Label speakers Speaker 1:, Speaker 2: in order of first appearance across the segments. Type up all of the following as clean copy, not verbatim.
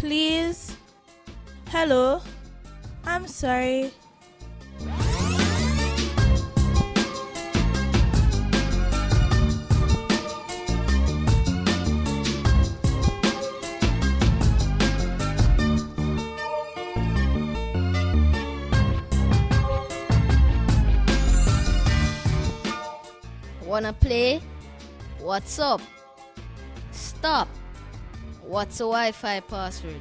Speaker 1: Please? Hello? I'm sorry.
Speaker 2: Wanna play? What's up? Stop. What's a Wi-Fi password?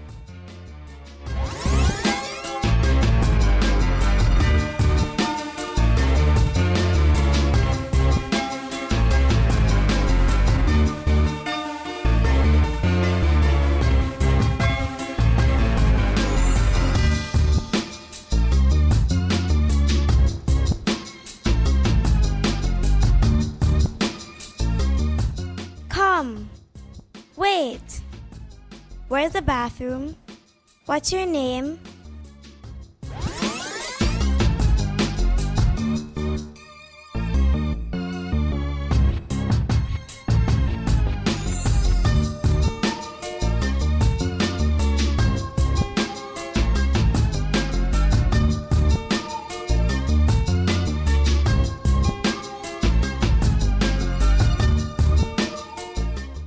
Speaker 3: Come. Wait. Where's the bathroom? What's your name?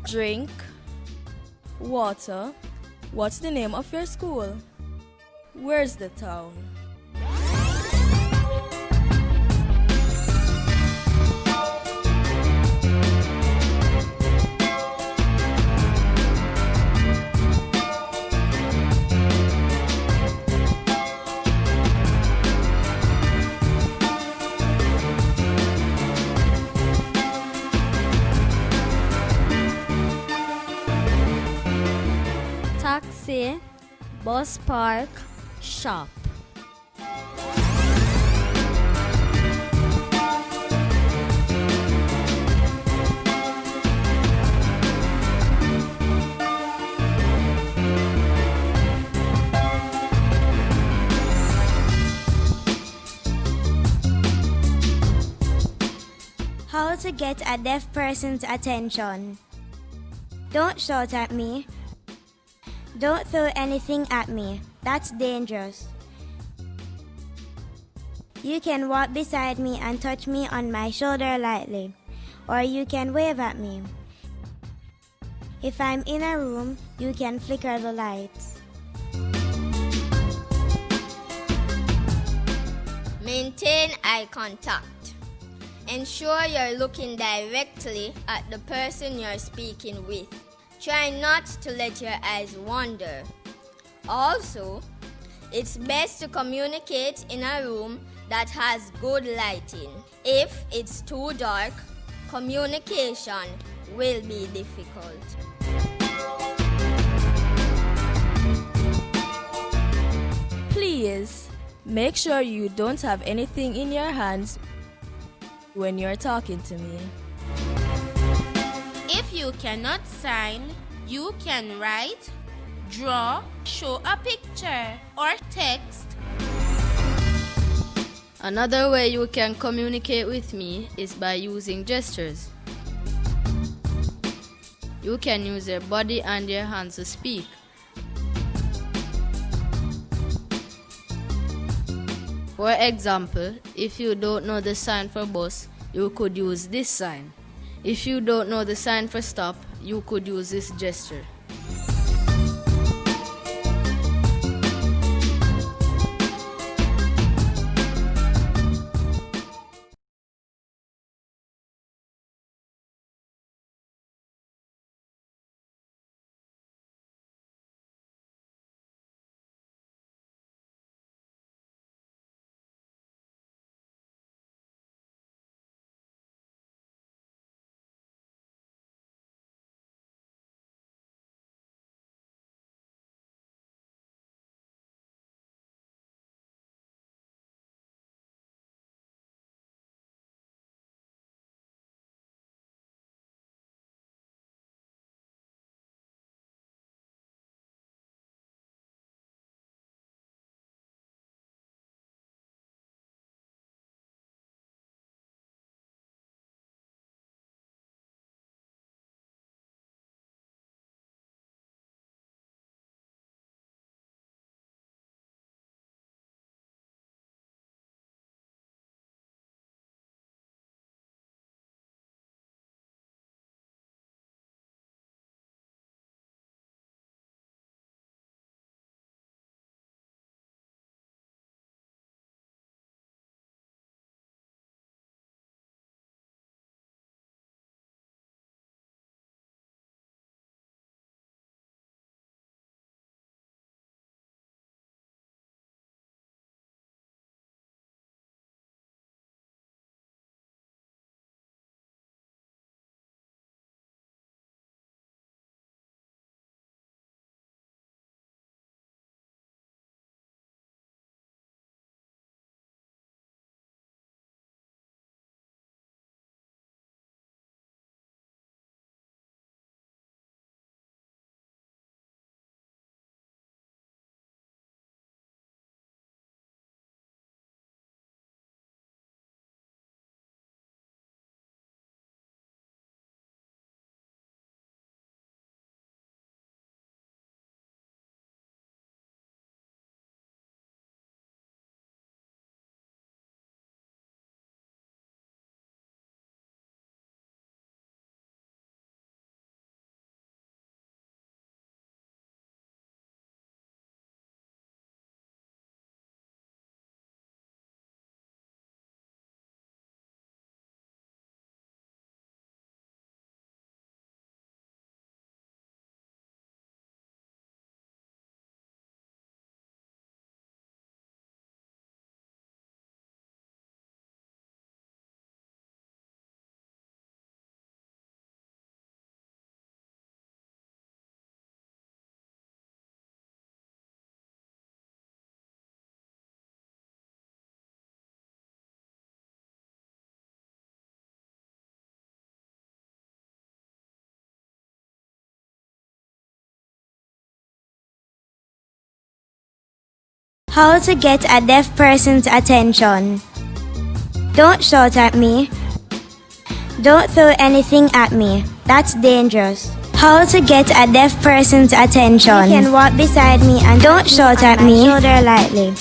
Speaker 1: Drink. Water. What's the name of your school? Where's the town?
Speaker 2: Taxi, bus park, shop.
Speaker 3: How to get a deaf person's attention. Don't shout at me. Don't throw anything at me. That's dangerous. You can walk beside me and touch me on my shoulder lightly, or you can wave at me. If I'm in a room, you can flicker the lights.
Speaker 2: Maintain eye contact. Ensure you're looking directly at the person you're speaking with. Try not to let your eyes wander. Also, it's best to communicate in a room that has good lighting. If it's too dark, communication will be difficult.
Speaker 1: Please, make sure you don't have anything in your hands when you're talking to me.
Speaker 4: If you cannot sign, you can write, draw, show a picture, or text.
Speaker 2: Another way you can communicate with me is by using gestures. You can use your body and your hands to speak. For example, if you don't know the sign for bus, you could use this sign. If you don't know the sign for stop, you could use this gesture.
Speaker 3: How to get a deaf person's attention. Don't shout at me. Don't throw anything at me. That's dangerous. How to get a deaf person's attention. You can walk beside me and don't shout at me. Shoulder lightly.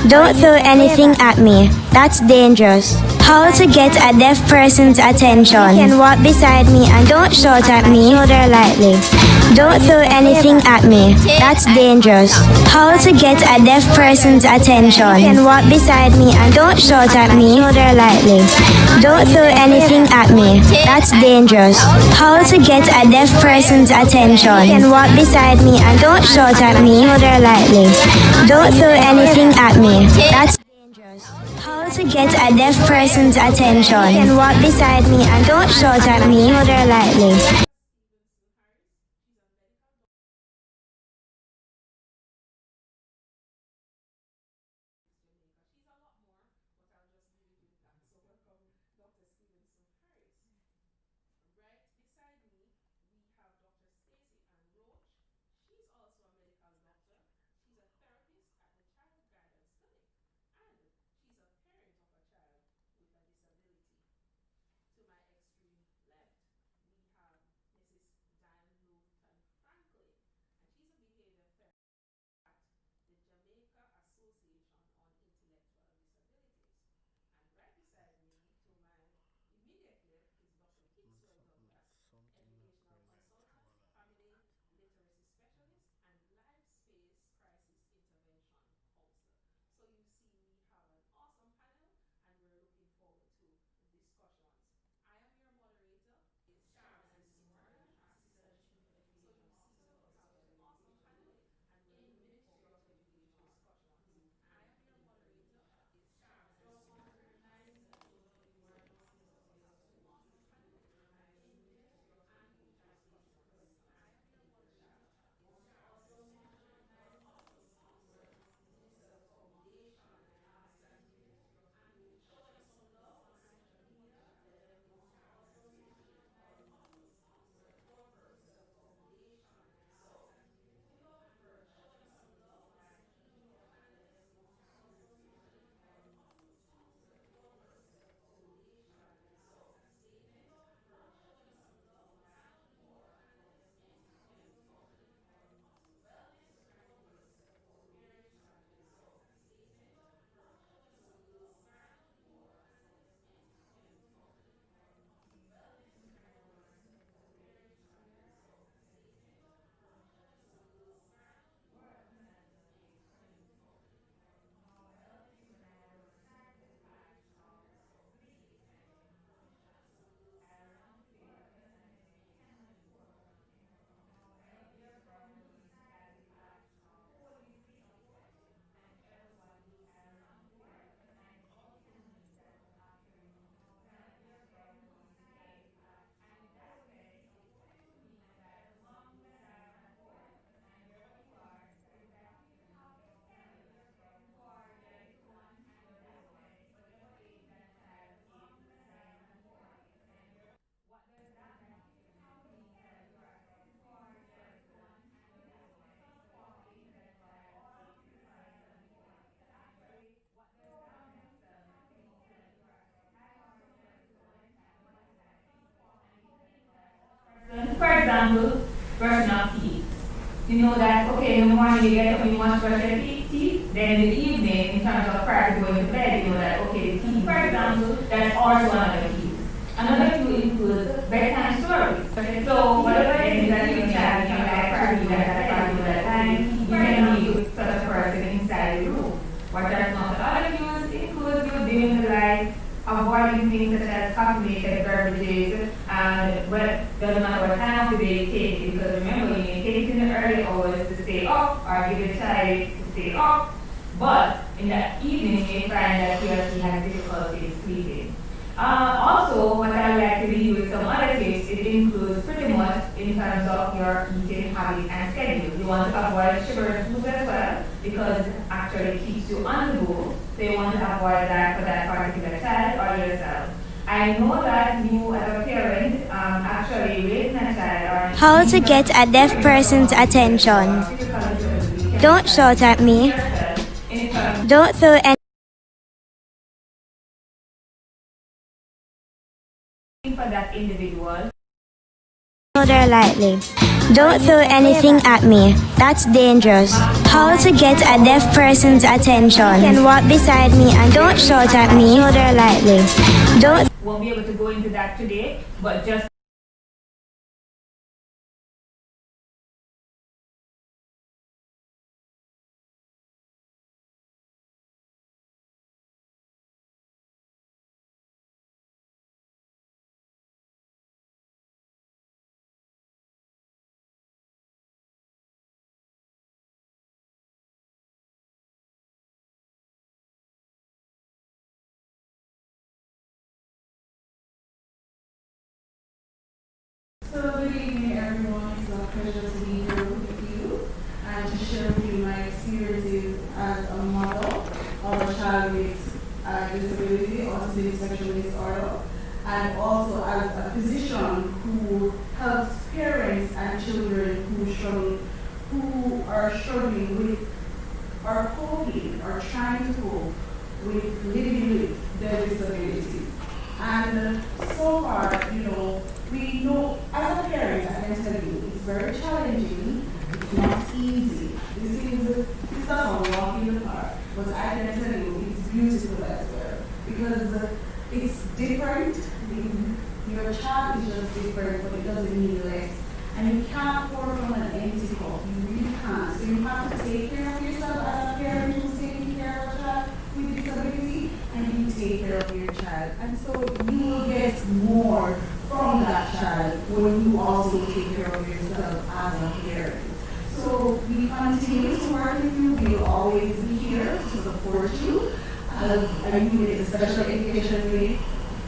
Speaker 3: Don't throw anything at me. That's dangerous. How to get a deaf person's attention. You can walk beside me and don't shout at me. Shoulder lightly. Don't throw anything at me. That's dangerous. How to get a deaf person's attention. You can walk beside me and don't shout at me. Shoulder lightly. Don't throw anything at me. That's dangerous. How to get a deaf person's attention. You can walk beside me and don't shout at me. Shoulder lightly. Don't throw anything at me. That's dangerous. How to get a deaf person's attention. You can walk beside me and don't shout at me. Shoulder lightly.
Speaker 5: For example, brushing of teeth. You know that, okay, in the morning you get up and you want to brush your teeth, then in the evening, in terms of prior to going to bed, you know that, okay, the teeth, for example, that's also one of the keys. Another key includes bedtime stories. So, whatever it is that you child, you know, that prior to that time, you can meet with such a person inside the room. What that's not the other cues includes you dimming the light, avoiding things such as caffeinated beverages, and doesn't matter what time of the day you take it, because remember, you may take it in the early hours to stay up, or give the child to stay up, but in the evening you may find that he or she has difficulty sleeping. Also, what I like to leave with some other tips, it includes pretty much in terms of your eating habits and schedule. You want to avoid sugar foods as well, because it actually keeps you on the go. So you want to avoid that for that particular child or yourself. I know that you as a parent actually raising a child or
Speaker 3: How to get a deaf person's attention. Don't shout at me. Don't throw any
Speaker 5: for that individual.
Speaker 3: shoulder lightly. Don't throw anything at me. That's dangerous. How to get a deaf person's attention. You can walk beside me and don't shout at me. Shoulder lightly. Don't
Speaker 5: Won't be able to go into that today, but just
Speaker 6: So good evening, everyone. It's a pleasure to be here with you and to share with you my experiences as a mother of a child with disability, autism spectrum disorder, and also as a physician who helps parents and children who are struggling with or coping or trying to cope with living with their disability. And so far, we know as a parent, I can tell you, it's very challenging. It's not easy. This doesn't walk in the park, but I can tell you, it's beautiful as well because it's different. Your child is just different, but it doesn't mean less. And you can't pour from an empty cup. You really can't. So you have to take care of yourself as a parent who's taking care of a child with disability, and you take care of your child. And so you will get more from that child when you also take care of yourself as a parent. So we continue to work with you. We will always be here to support you as a unit, a special education unit,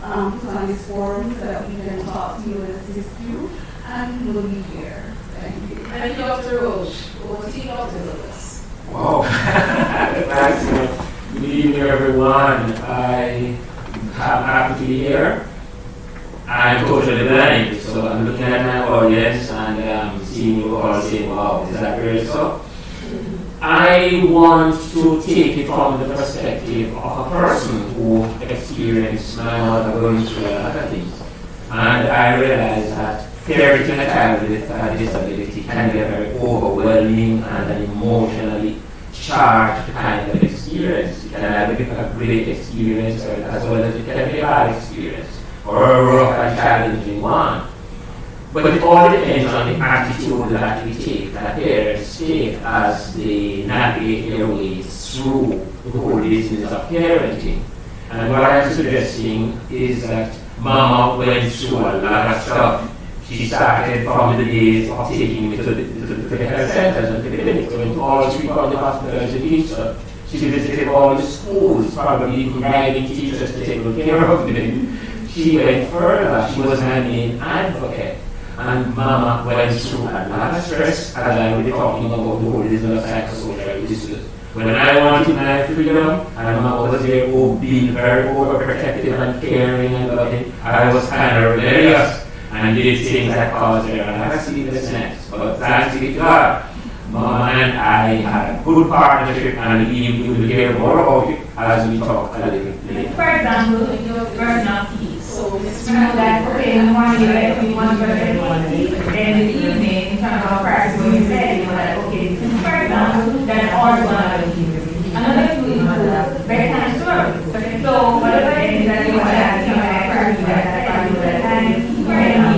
Speaker 6: put on this forum so that we can talk to you and assist you. And we will be here. Thank you.
Speaker 7: Thank you, Dr. Roche. What do you got to with us?
Speaker 8: Wow. Excellent. Good evening, everyone. I am happy to be here. I'm totally blind, so I'm looking at my audience and seeing you all saying, wow, is that really so? I want to take it from the perspective of a person who experienced my mother going through a lot of things. And I realized that parenting a child with a disability can be a very overwhelming and an emotionally charged kind of experience. It can be a great experience as well as it can be a bad experience or a rough and challenging one. But it all depends on the attitude that we take, that parents take as they navigate their way through the whole business of parenting. And what I'm suggesting is that Mama went through a lot of stuff. She started from the days of taking me to the health centers and the clinics, went to all 3 public hospitals in Eastern. She visited all the schools, probably providing teachers to take good care of them. She went further. She was my main advocate. And Mama went through a lot of stress, as I will be talking about the whole business of psychosocial issues. When I wanted my freedom, and Mama was there being very overprotective and caring and loving, I was kind of rebellious and did things that caused her a lot of sleeplessness. But thanks be to God, Mama and I had a good partnership, and we will hear more about it as we talk a little later.
Speaker 5: For example, brushing our teeth. So you know that, okay, in the morning you like we want to brush our teeth, then in the evening, in terms of practice, when you say, you know, like, okay, for example, that's all one of the teeth. Another two is bedtime stories. So whatever it is that you want to have, you know, like, practice that time,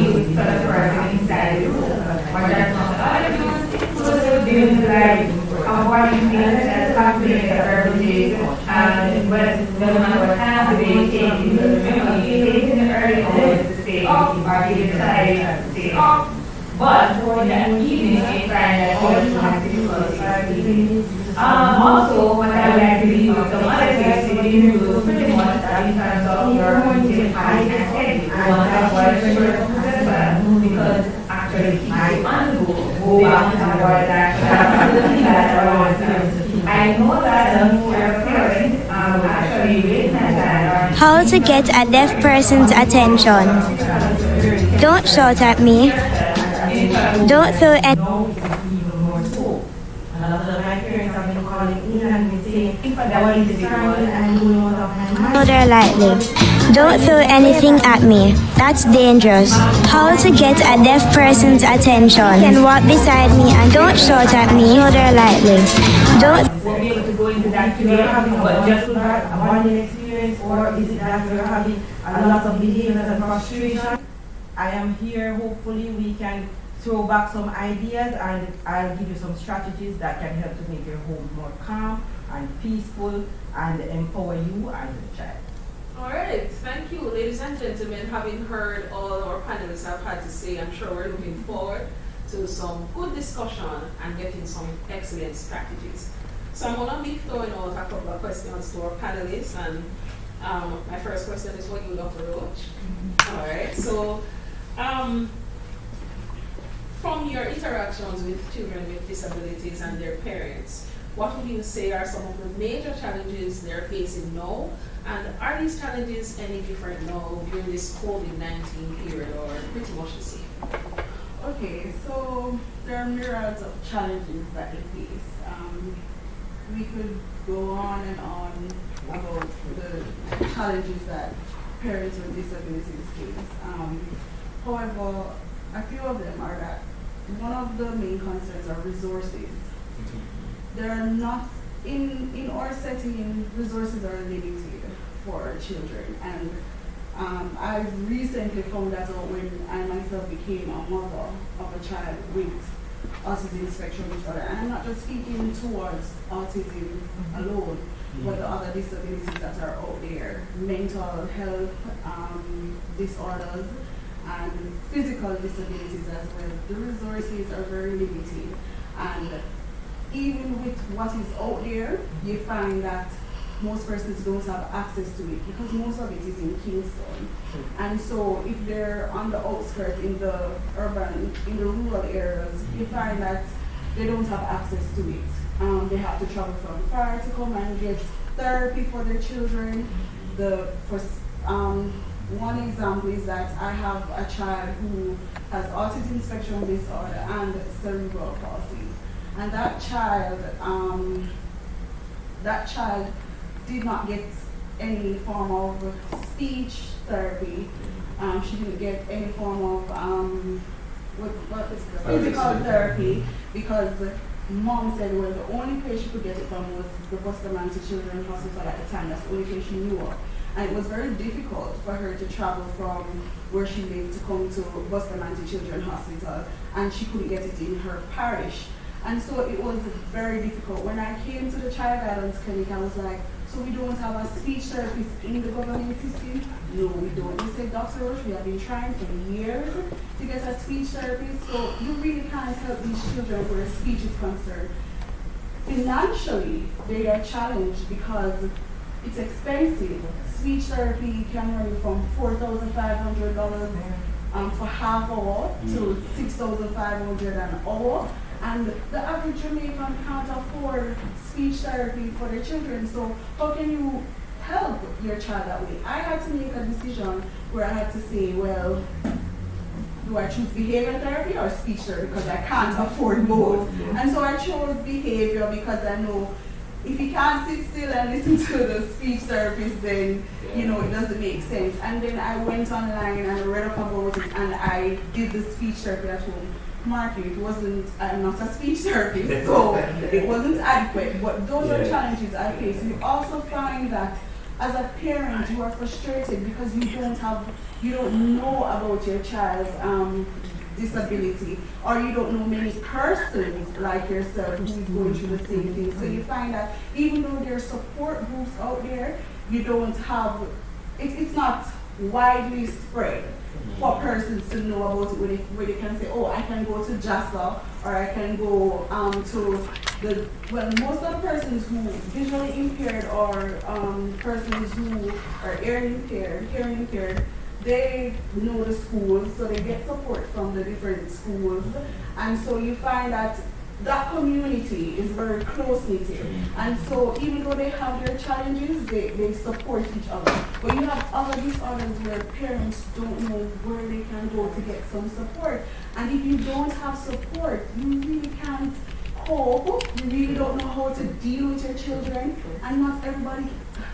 Speaker 5: you for the person inside the room. Or that's not the other two. So they're doing like avoiding things that's happening at every day. But no matter what time of day, taking the early hours to stay up, or you decide to stay up. But in the evening, they find that all the time also, what I would like to leave with some other things to do pretty much in terms of your high and heavy. Because actually keep you on the go back to what I know that your parents actually raised my child.
Speaker 3: How to get a deaf person's attention. Don't shout at me. Don't throw any
Speaker 9: my parents have been calling in and been saying that what individual and who knows of my
Speaker 3: Shoulder lightly. Don't throw anything at me. That's dangerous. How to get a deaf person's attention. You can walk beside me and don't shout at me. Shoulder lightly. Don't.
Speaker 9: Won't be able to go into that today, but just a bonding experience, or is it that we're having a lot of behaviors and frustration? I am here. Hopefully, we can throw back some ideas, and I'll give you some strategies that can help to make your home more calm and peaceful and empower you and the child.
Speaker 7: All right, thank you, ladies and gentlemen. Having heard all our panelists have had to say, I'm sure we're looking forward to some good discussion and getting some excellent strategies. So I'm going to be throwing out a couple of questions to our panelists, and my first question is for you, Dr. Roach. All right, so from your interactions with children with disabilities and their parents, what would you say are some of the major challenges they're facing now? And are these challenges any different now during this COVID-19 period, or pretty much the same?
Speaker 6: Okay, so there are myriads of challenges that they face. We could go on and on about the challenges that parents with disabilities face. However, a few of them are that one of the main concerns are resources. There are not, in our setting, resources are limited for children, and I recently found that out when I myself became a mother of a child with autism spectrum disorder. And I'm not just speaking towards autism alone, but the other disabilities that are out there, mental health disorders and physical disabilities as well. The resources are very limited, and even with what is out there, you find that most persons don't have access to it because most of it is in Kingston. And so if they're on the outskirts, in the urban, in the rural areas, you find that they don't have access to it. They have to travel from far to come and get therapy for their children. One example is that I have a child who has autism spectrum disorder and cerebral palsy. And that child did not get any form of speech therapy. She didn't get any form of physical therapy because mom said, well, the only place she could get it from was the Bustamante Children's Hospital at the time. That's the only place she knew of. And it was very difficult for her to travel from where she lived to come to Bustamante Children's Hospital, and she couldn't get it in her parish. And so it was very difficult. When I came to the Child Guidance Clinic, I was like, so we don't have a speech therapist in the government system? No, we don't. They said, Dr. Roach, we have been trying for years to get a speech therapist, so you really can't help these children where speech is concerned. Financially, they are challenged because it's expensive. Speech therapy can run from $4,500 for half hour to $6,500 an hour. And the average Jamaican can't afford speech therapy for their children. So how can you help your child that way? I had to make a decision where I had to say, well, do I choose behavior therapy or speech therapy? Because I can't afford both. And so I chose behavior because I know if you can't sit still and listen to the speech therapist, then you know it doesn't make sense. And then I went online and read up about it, and I did the speech therapy at home. Market, it wasn't, I'm not a speech therapist, so it wasn't adequate, but those are challenges I face. You also find that as a parent, you are frustrated because you don't know about your child's disability, or you don't know many persons like yourself who's going through the same thing. So you find that even though there are support groups out there, you don't have, it's not widely spread for persons to know about it, where they can say, oh, I can go to JASA, or I can go to most of the persons who visually impaired or persons who are hearing impaired, they know the schools, so they get support from the different schools. And so you find that that community is very close-knitted. And so even though they have their challenges, they support each other. But you have other disorders where parents don't know where they can go to get some support. And if you don't have support, you really can't cope, you really don't know how to deal with your children, and not everybody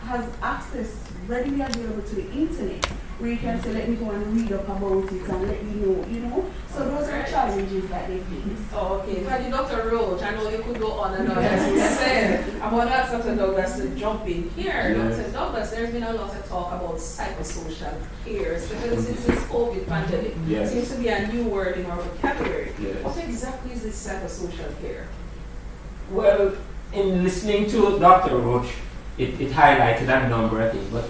Speaker 6: has access readily available to the internet, where you can say, let me go and read up about it and let me know. So those are challenges that they face.
Speaker 7: Oh, okay. Thank you, Dr. Roach. I know you could go on and on, as you said. I'm going to ask Dr. Douglas to jump in here.
Speaker 8: Yes.
Speaker 7: Dr. Douglas, there's been a lot of talk about psychosocial care, especially since this COVID pandemic.
Speaker 8: Yes.
Speaker 7: Seems to be a new word in our vocabulary.
Speaker 8: Yes.
Speaker 7: What exactly is this psychosocial care?
Speaker 8: Well, in listening to Dr. Roach, it highlighted a number of things. But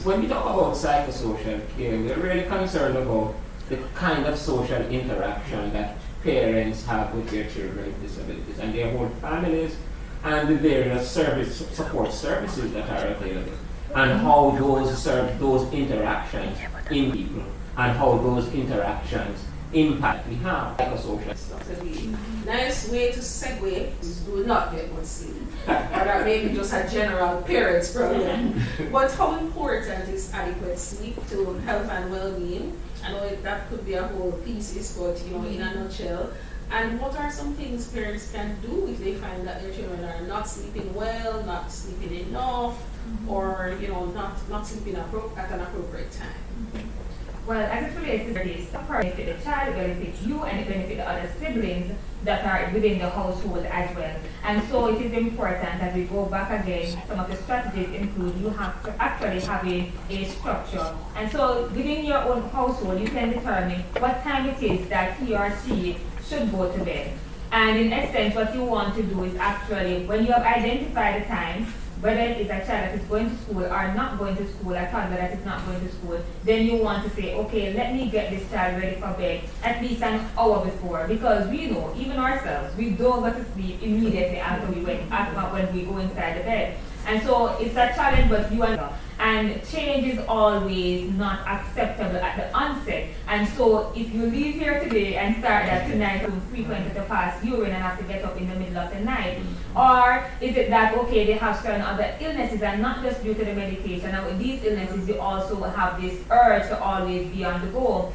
Speaker 8: when we talk about psychosocial care, we're really concerned about the kind of social interaction that parents have with their children with disabilities and their whole families and the various support services that are available, and how those interactions in people and how those interactions impact we have psychosocial.
Speaker 7: Dr. Lee, nice way to segue is do not get much sleep. Or that may be just a general parents problem. But how important is adequate sleep to health and well-being? I know that could be a whole thesis, but in a nutshell. And what are some things parents can do if they find that their children are not sleeping well, not sleeping enough, or not sleeping at an appropriate time?
Speaker 5: Well, as it relates to this, it benefits the child, it benefits you, and it benefits the other siblings that are within the household as well. And so it is important as we go back again, some of the strategies include you have to actually having a structure. And so within your own household, you can determine what time it is that he or she should go to bed. And in essence, what you want to do is actually, when you have identified the time, whether it is a child that is going to school or not going to school, a toddler that is not going to school, then you want to say, okay, let me get this child ready for bed at least an hour before, because we know, even ourselves, we don't go to sleep immediately after when we go inside the bed. And so it's a challenge, but and change is always not acceptable at the onset. And so if you leave here today and start that tonight to frequent to pass urine and have to get up in the middle of the night, or is it that, okay, they have certain other illnesses and not just due to the medication, and with these illnesses you also have this urge to always be on the go.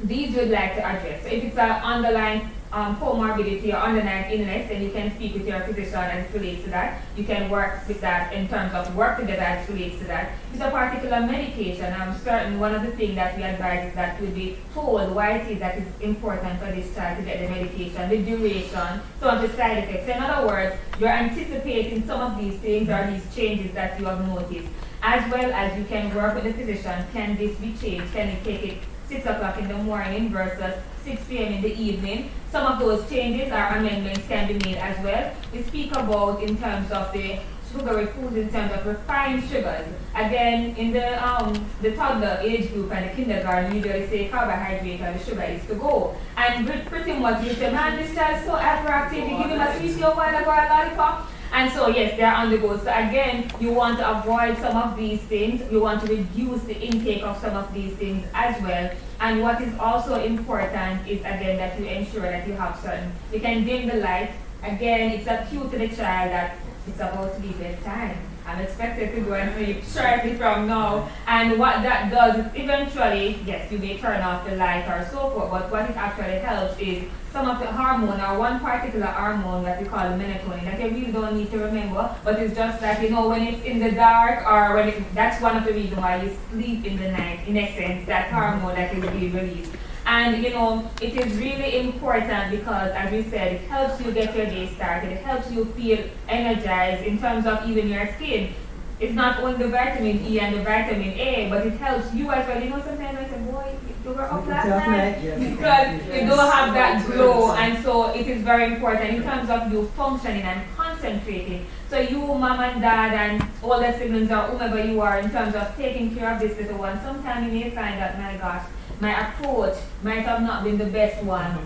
Speaker 5: These you'd like to address. So if it's an underlying comorbidity or underlying illness, then you can speak with your physician as it relates to that. You can work with that in terms of work together as it relates to that. If it's a particular medication, I'm certain one of the things that we advise is that you'll be told why it is that it's important for this child to get the medication, the duration, some of the side effects. In other words, you're anticipating some of these things or these changes that you have noticed. As well as you can work with the physician, can this be changed? Can you take it 6 o'clock in the morning versus 6 p.m. in the evening? Some of those changes or amendments can be made as well. We speak about in terms of the sugary foods, in terms of refined sugars. Again, in the toddler age group and the kindergarten, you usually say carbohydrate or the sugar is to go. And pretty much you say, man, this child is so hyperactive, you give him a sweetie or while ago a lollipop. And so yes, they're on the go. So again, you want to avoid some of these things. You want to reduce the intake of some of these things as well. And what is also important is again that you ensure that you have certain, you can dim the light. Again, it's a cue to the child that it's about to be bedtime. I'm expected to go and sleep shortly from now. And what that does is eventually, yes, you may turn off the light or so forth, but what it actually helps is some of the hormone or one particular hormone that we call melatonin that you really don't need to remember, but it's just that, when it's in the dark or that's one of the reasons why you sleep in the night, in essence, that hormone that is being released. And it is really important because, as we said, it helps you get your day started. It helps you feel energized in terms of even your skin. It's not only the vitamin E and the vitamin A, but it helps you as well. Sometimes I say, boy, you were up last night because you don't have that glow. And so it is very important in terms of you functioning and concentrating. So you, mom and dad and all the siblings or whomever you are in terms of taking care of this little one, sometimes you may find that, my gosh, my approach might have not been the best one.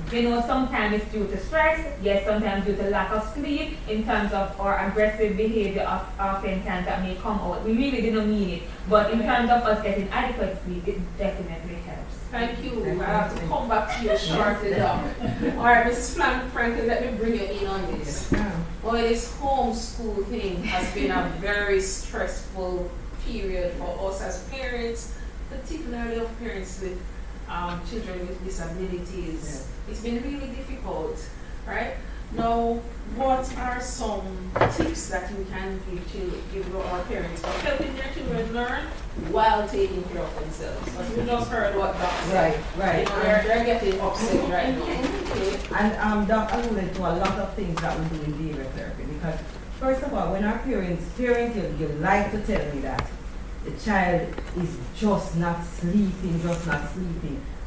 Speaker 5: Sometimes it's due to stress, yes, sometimes due to lack of sleep, in terms of our aggressive behavior oftentimes that may come out. We really didn't mean it, but in terms of us getting adequate sleep, it definitely helps.
Speaker 7: Thank you. I have to come back to you shortly now. All right, Mrs. Franklin, let me bring you in on this. Well, this homeschool thing has been a very stressful period for us as parents, particularly of parents with children with disabilities. It's been really difficult, right? Now, what are some tips that you can give our parents for helping their children learn while taking care of themselves? Because we just heard what Doc said.
Speaker 9: Right.
Speaker 7: You know, they're getting upset right now. Okay.
Speaker 9: And Doc alluded to a lot of things that we do in behavior therapy, because first of all, when our parents, you like to tell me that the child is just not sleeping.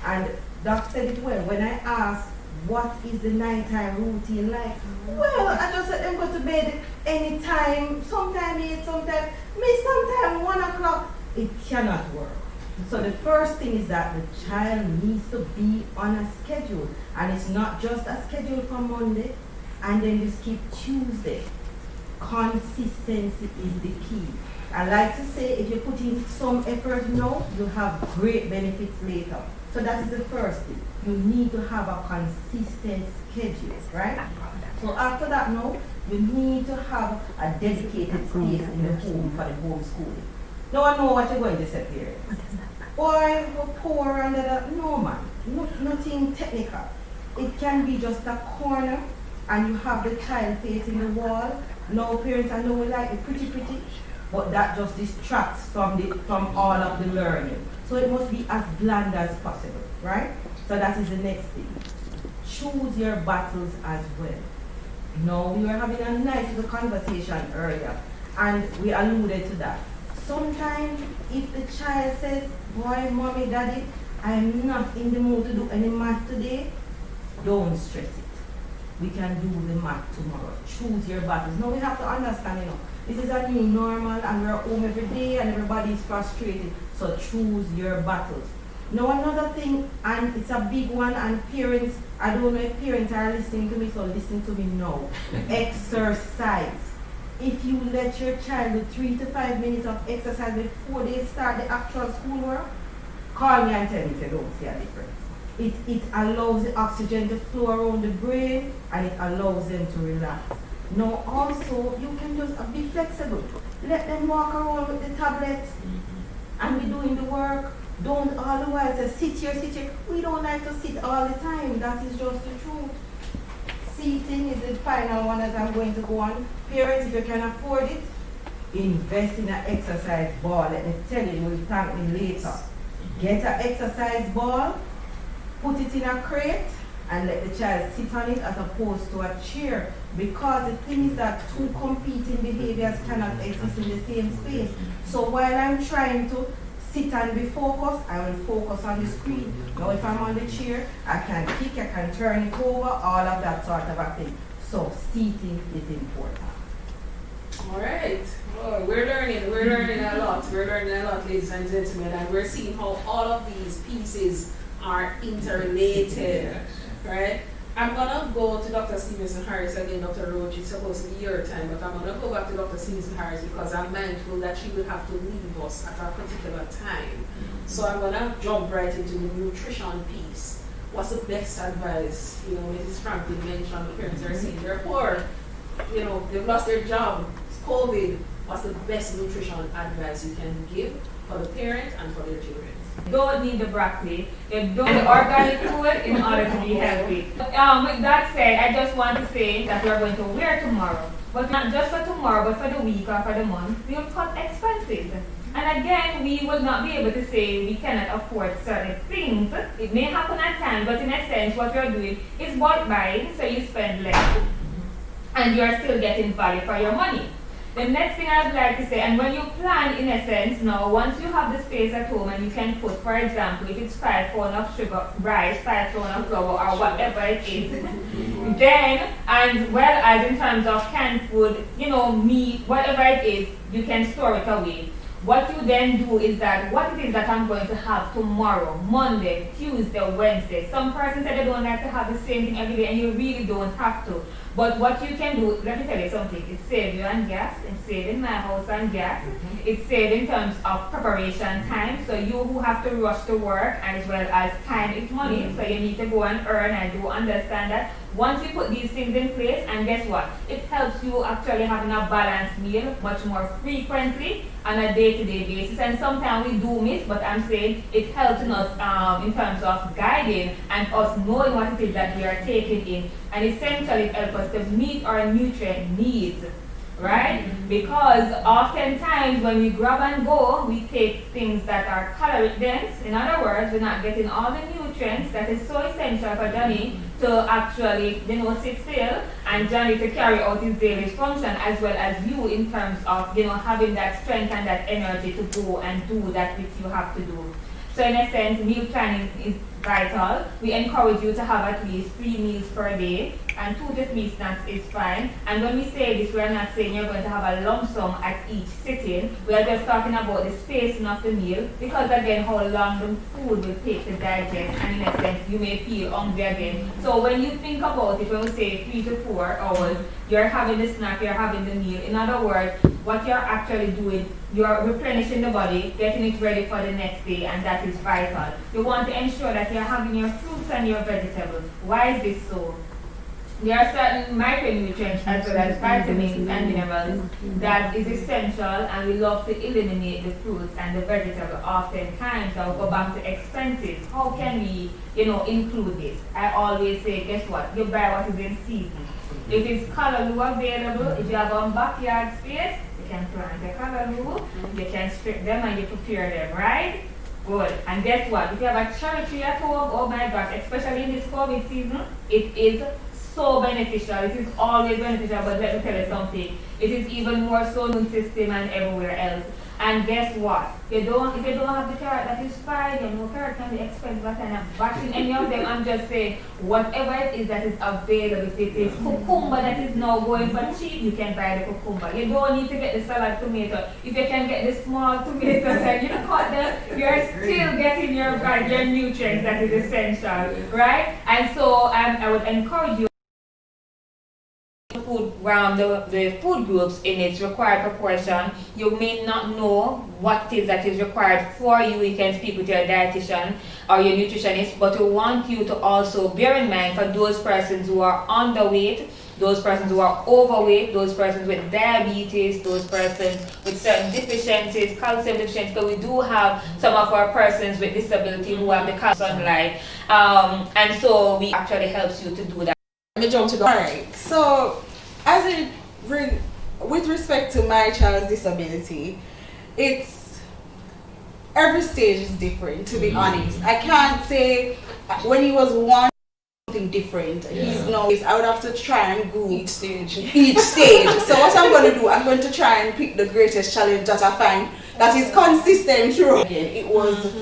Speaker 9: And Doc said it well. When I asked, what is the nighttime routine like? Well, I just let them go to bed anytime, sometime 8, sometime 1 o'clock. It cannot work. So the first thing is that the child needs to be on a schedule. And it's not just a schedule for Monday and then you skip Tuesday. Consistency is the key. I like to say, if you put in some effort now, you'll have great benefits later. So that is the first thing. You need to have a consistent schedule, right? So after that now, you need to have a dedicated space in the home for the homeschooling. No one know what you're going to say, parents. Boy, we're poor and that. No man, nothing technical. It can be just a corner and you have the child facing the wall. No parents, I know we like it pretty, but that just distracts from all of the learning. So it must be as bland as possible, right? So that is the next thing. Choose your battles as well. Now, we were having a nice little conversation earlier, and we alluded to that. Sometimes, if the child says, boy, mommy, daddy, I'm not in the mood to do any math today, don't stress it. We can do the math tomorrow. Choose your battles. Now, we have to understand, this is a new normal, and we're home every day, and everybody is frustrated. So choose your battles. Now another thing, and it's a big one, and parents, I don't know if parents are listening to me, so listen to me now. Exercise. If you let your child do 3 to 5 minutes of exercise before they start the actual schoolwork, call me and tell me if you don't see a difference. It allows the oxygen to flow around the brain, and it allows them to relax. Now also, you can just be flexible. Let them walk around with the tablet and be doing the work. Don't all the while say, sit here. We don't like to sit all the time. That is just the truth. Seating is the final one that I'm going to go on. Parents, if you can afford it, invest in an exercise ball. Let me tell you, you will thank me later. Get an exercise ball, put it in a crate, and let the child sit on it as opposed to a chair. Because the thing is that two competing behaviors cannot exist in the same space. So while I'm trying to sit and be focused, I will focus on the screen. Now if I'm on the chair, I can kick, I can turn it over, all of that sort of a thing. So seating is important.
Speaker 7: All right. Well, we're learning a lot. We're learning a lot, ladies and gentlemen, and we're seeing how all of these pieces are interrelated, right? I'm gonna go to Dr. Stevenson Harris again, Dr. Roach. It's supposed to be your time, but I'm gonna go back to Dr. Stevenson Harris because I'm mindful that she will have to leave us at a particular time. So I'm gonna jump right into the nutrition piece. What's the best advice? Mrs. Franklin mentioned the parents are saying they're poor. They've lost their job. It's COVID. What's the best nutrition advice you can give for the parent and for their children?
Speaker 5: Don't need the broccoli. You don't need organic food in order to be healthy. With that said, I just want to say that we're going to wear tomorrow. But not just for tomorrow, but for the week or for the month. We will cut expenses. And again, we will not be able to say we cannot afford certain things. It may happen at times, but in a sense, what you're doing is bulk buying, so you spend less. And you're still getting value for your money. The next thing I'd like to say, and when you plan in a sense now, once you have the space at home and you can put, for example, if it's 5 pounds of sugar, rice, 5 pounds of flour, or whatever it is, then, and well as in terms of canned food, meat, whatever it is, you can store it away. What you then do is that, what it is that I'm going to have tomorrow, Monday, Tuesday, Wednesday. Some persons say they don't like to have the same thing every day, and you really don't have to. But what you can do, let me tell you something, it saves you on gas, it's saving my house on gas, it's saving in terms of preparation time, so you who have to rush to work, as well as time is money, so you need to go and earn. I do understand that. Once you put these things in place, and guess what? It helps you actually having a balanced meal much more frequently on a day-to-day basis. And sometimes we do miss, but I'm saying it helps us in terms of guiding and us knowing what it is that we are taking in and essentially it helps us to meet our nutrient needs, right? Because oftentimes when we grab and go, we take things that are caloric dense. In other words, we're not getting all the nutrients that is so essential for Johnny to actually, sit still, and Johnny to carry out his daily function, as well as you in terms of, having that strength and that energy to go and do that which you have to do. So in a sense, meal planning is vital. We encourage you to have at least 3 meals per day, and 2 to 3 snacks is fine. And when we say this, we're not saying you're going to have a lump sum at each sitting. We are just talking about the spacing of the meal, because again, how long the food will take to digest, and in a sense, you may feel hungry again. So when you think about it, when we say 3 to 4 hours, you're having the snack, you're having the meal. In other words, what you're actually doing, you're replenishing the body, getting it ready for the next day, and that is vital. You want to ensure that you're having your fruits and your vegetables. Why is this so? There are certain micronutrients as well as vitamins and minerals that is essential, and we love to eliminate the fruits and the vegetables oftentimes. I'll go back to expenses. How can we, include this? I always say, guess what? You buy what is in season. If it's callaloo available, if you have a backyard space, you can plant the callaloo, you can strip them and you prepare them, right? Good. And guess what? If you have a cherry tree at home, oh my gosh, especially in this COVID season, it is so beneficial. It is always beneficial, but let me tell you something. It is even more so in the system and everywhere else. And guess what? If you don't have the carrot, that is fine. Carrot can be expensive, but I'm not bashing any of them. I'm just saying, whatever it is that is available, if it is cucumber that is now going for cheap, you can buy the cucumber. You don't need to get the salad tomato. If you can get the small tomatoes and you're still getting your nutrients that is essential, right? And so I would encourage you the food groups in its required proportion. You may not know what it is that is required for you. You can speak with your dietitian or your nutritionist, but we want you to also bear in mind for those persons who are underweight, those persons who are overweight, those persons with diabetes, those persons with certain deficiencies, calcium deficiencies. So we do have some of our persons with disability who have the calcium sunlight, and so we actually helps you to do that.
Speaker 6: Let me jump to the alright. So with respect to my child's disability, it's every stage is different, to be honest. I can't say when he was 1 something different. He's now, I would have to try and go each stage. So what I'm going to do, I'm going to try and pick the greatest challenge that I find that is consistent through. Again, it was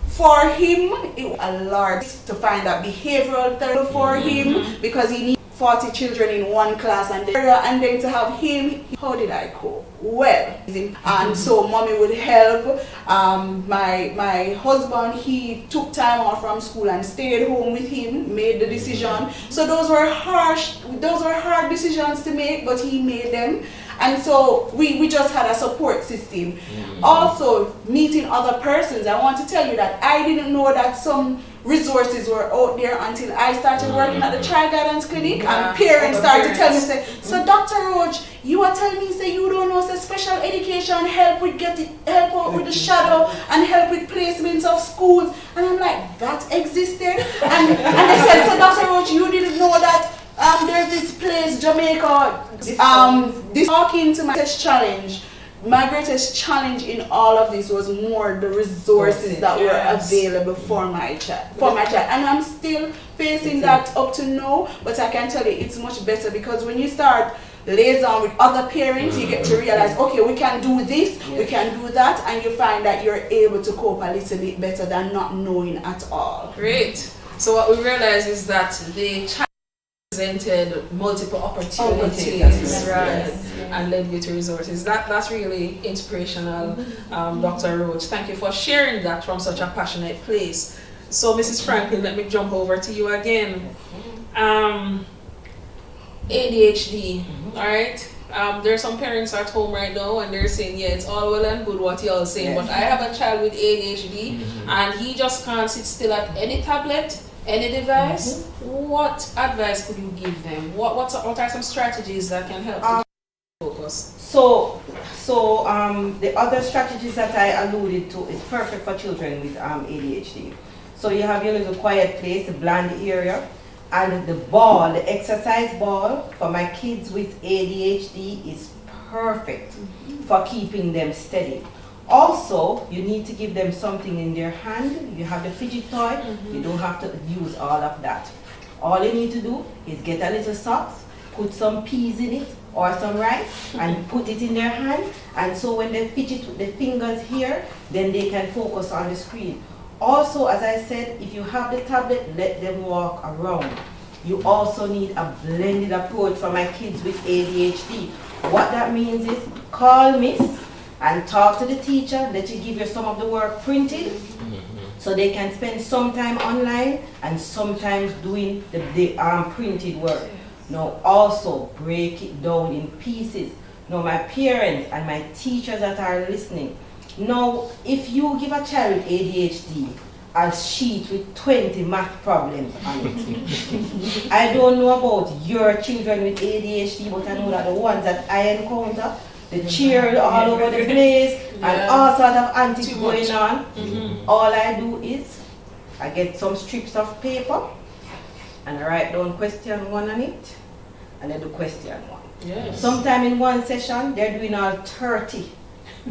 Speaker 6: for him, it was a lot to find that behavioral therapy for him, because he needs 40 children in one class, and then to have him, how did I cope? Well, and so mommy would help. My husband, he took time off from school and stayed home with him, made the decision. So those were hard decisions to make, but he made them. And so we just had a support system. Also, meeting other persons. I want to tell you that I didn't know that some resources were out there until I started working at the Child Guidance Clinic, and parents started to tell me, say, so Dr. Roach, you are telling me, say, you don't know, say, special education help out with the shadow and help with placements of schools. And I'm like, that existed? And they said, so Dr. Roach, you didn't know that there's this place, Jamaica, this talking to my greatest challenge. My greatest challenge in all of this was more the resources that were available for my child. And I'm still facing that up to now, but I can tell you it's much better, because when you start liaison with other parents, you get to realize, okay, we can do this, we can do that, and you find that you're able to cope a little bit better than not knowing at all.
Speaker 7: Great. So what we realize is that the child presented multiple opportunities, right, and led you to resources. That's really inspirational, Dr. Roach. Thank you for sharing that from such a passionate place. So, Mrs. Franklin, let me jump over to you again. ADHD, all right? There are some parents at home right now and they're saying, yeah, it's all well and good what you're saying, but I have a child with ADHD and he just can't sit still at any tablet, any device. What advice could you give them? What are some strategies that can help to focus?
Speaker 9: So the other strategies that I alluded to is perfect for children with ADHD. So you have your little quiet place, a bland area, And the ball, the exercise ball for my kids with ADHD is perfect for keeping them steady. Also, you need to give them something in their hand. You have the fidget toy, you don't have to use all of that. All you need to do is get a little socks, put some peas in it or some rice and put it in their hand, and so when they fidget with the fingers here, then they can focus on the screen. Also, as I said, if you have the tablet, let them walk around. You also need a blended approach for my kids with ADHD. What that means is call miss and talk to the teacher, let you give you some of the work printed, so they can spend some time online and sometimes doing the printed work. Now also break it down in pieces. Now my parents and my teachers that are listening, now if you give a child with ADHD a sheet with 20 math problems on it, I don't know about your children with ADHD, but I know that the ones that I encounter, the cheer all over the place and all sorts of antics going on. All I do is I get some strips of paper and I write down question 1 on it and then do question 1.
Speaker 7: Yes.
Speaker 9: Sometime in one session they're doing all 30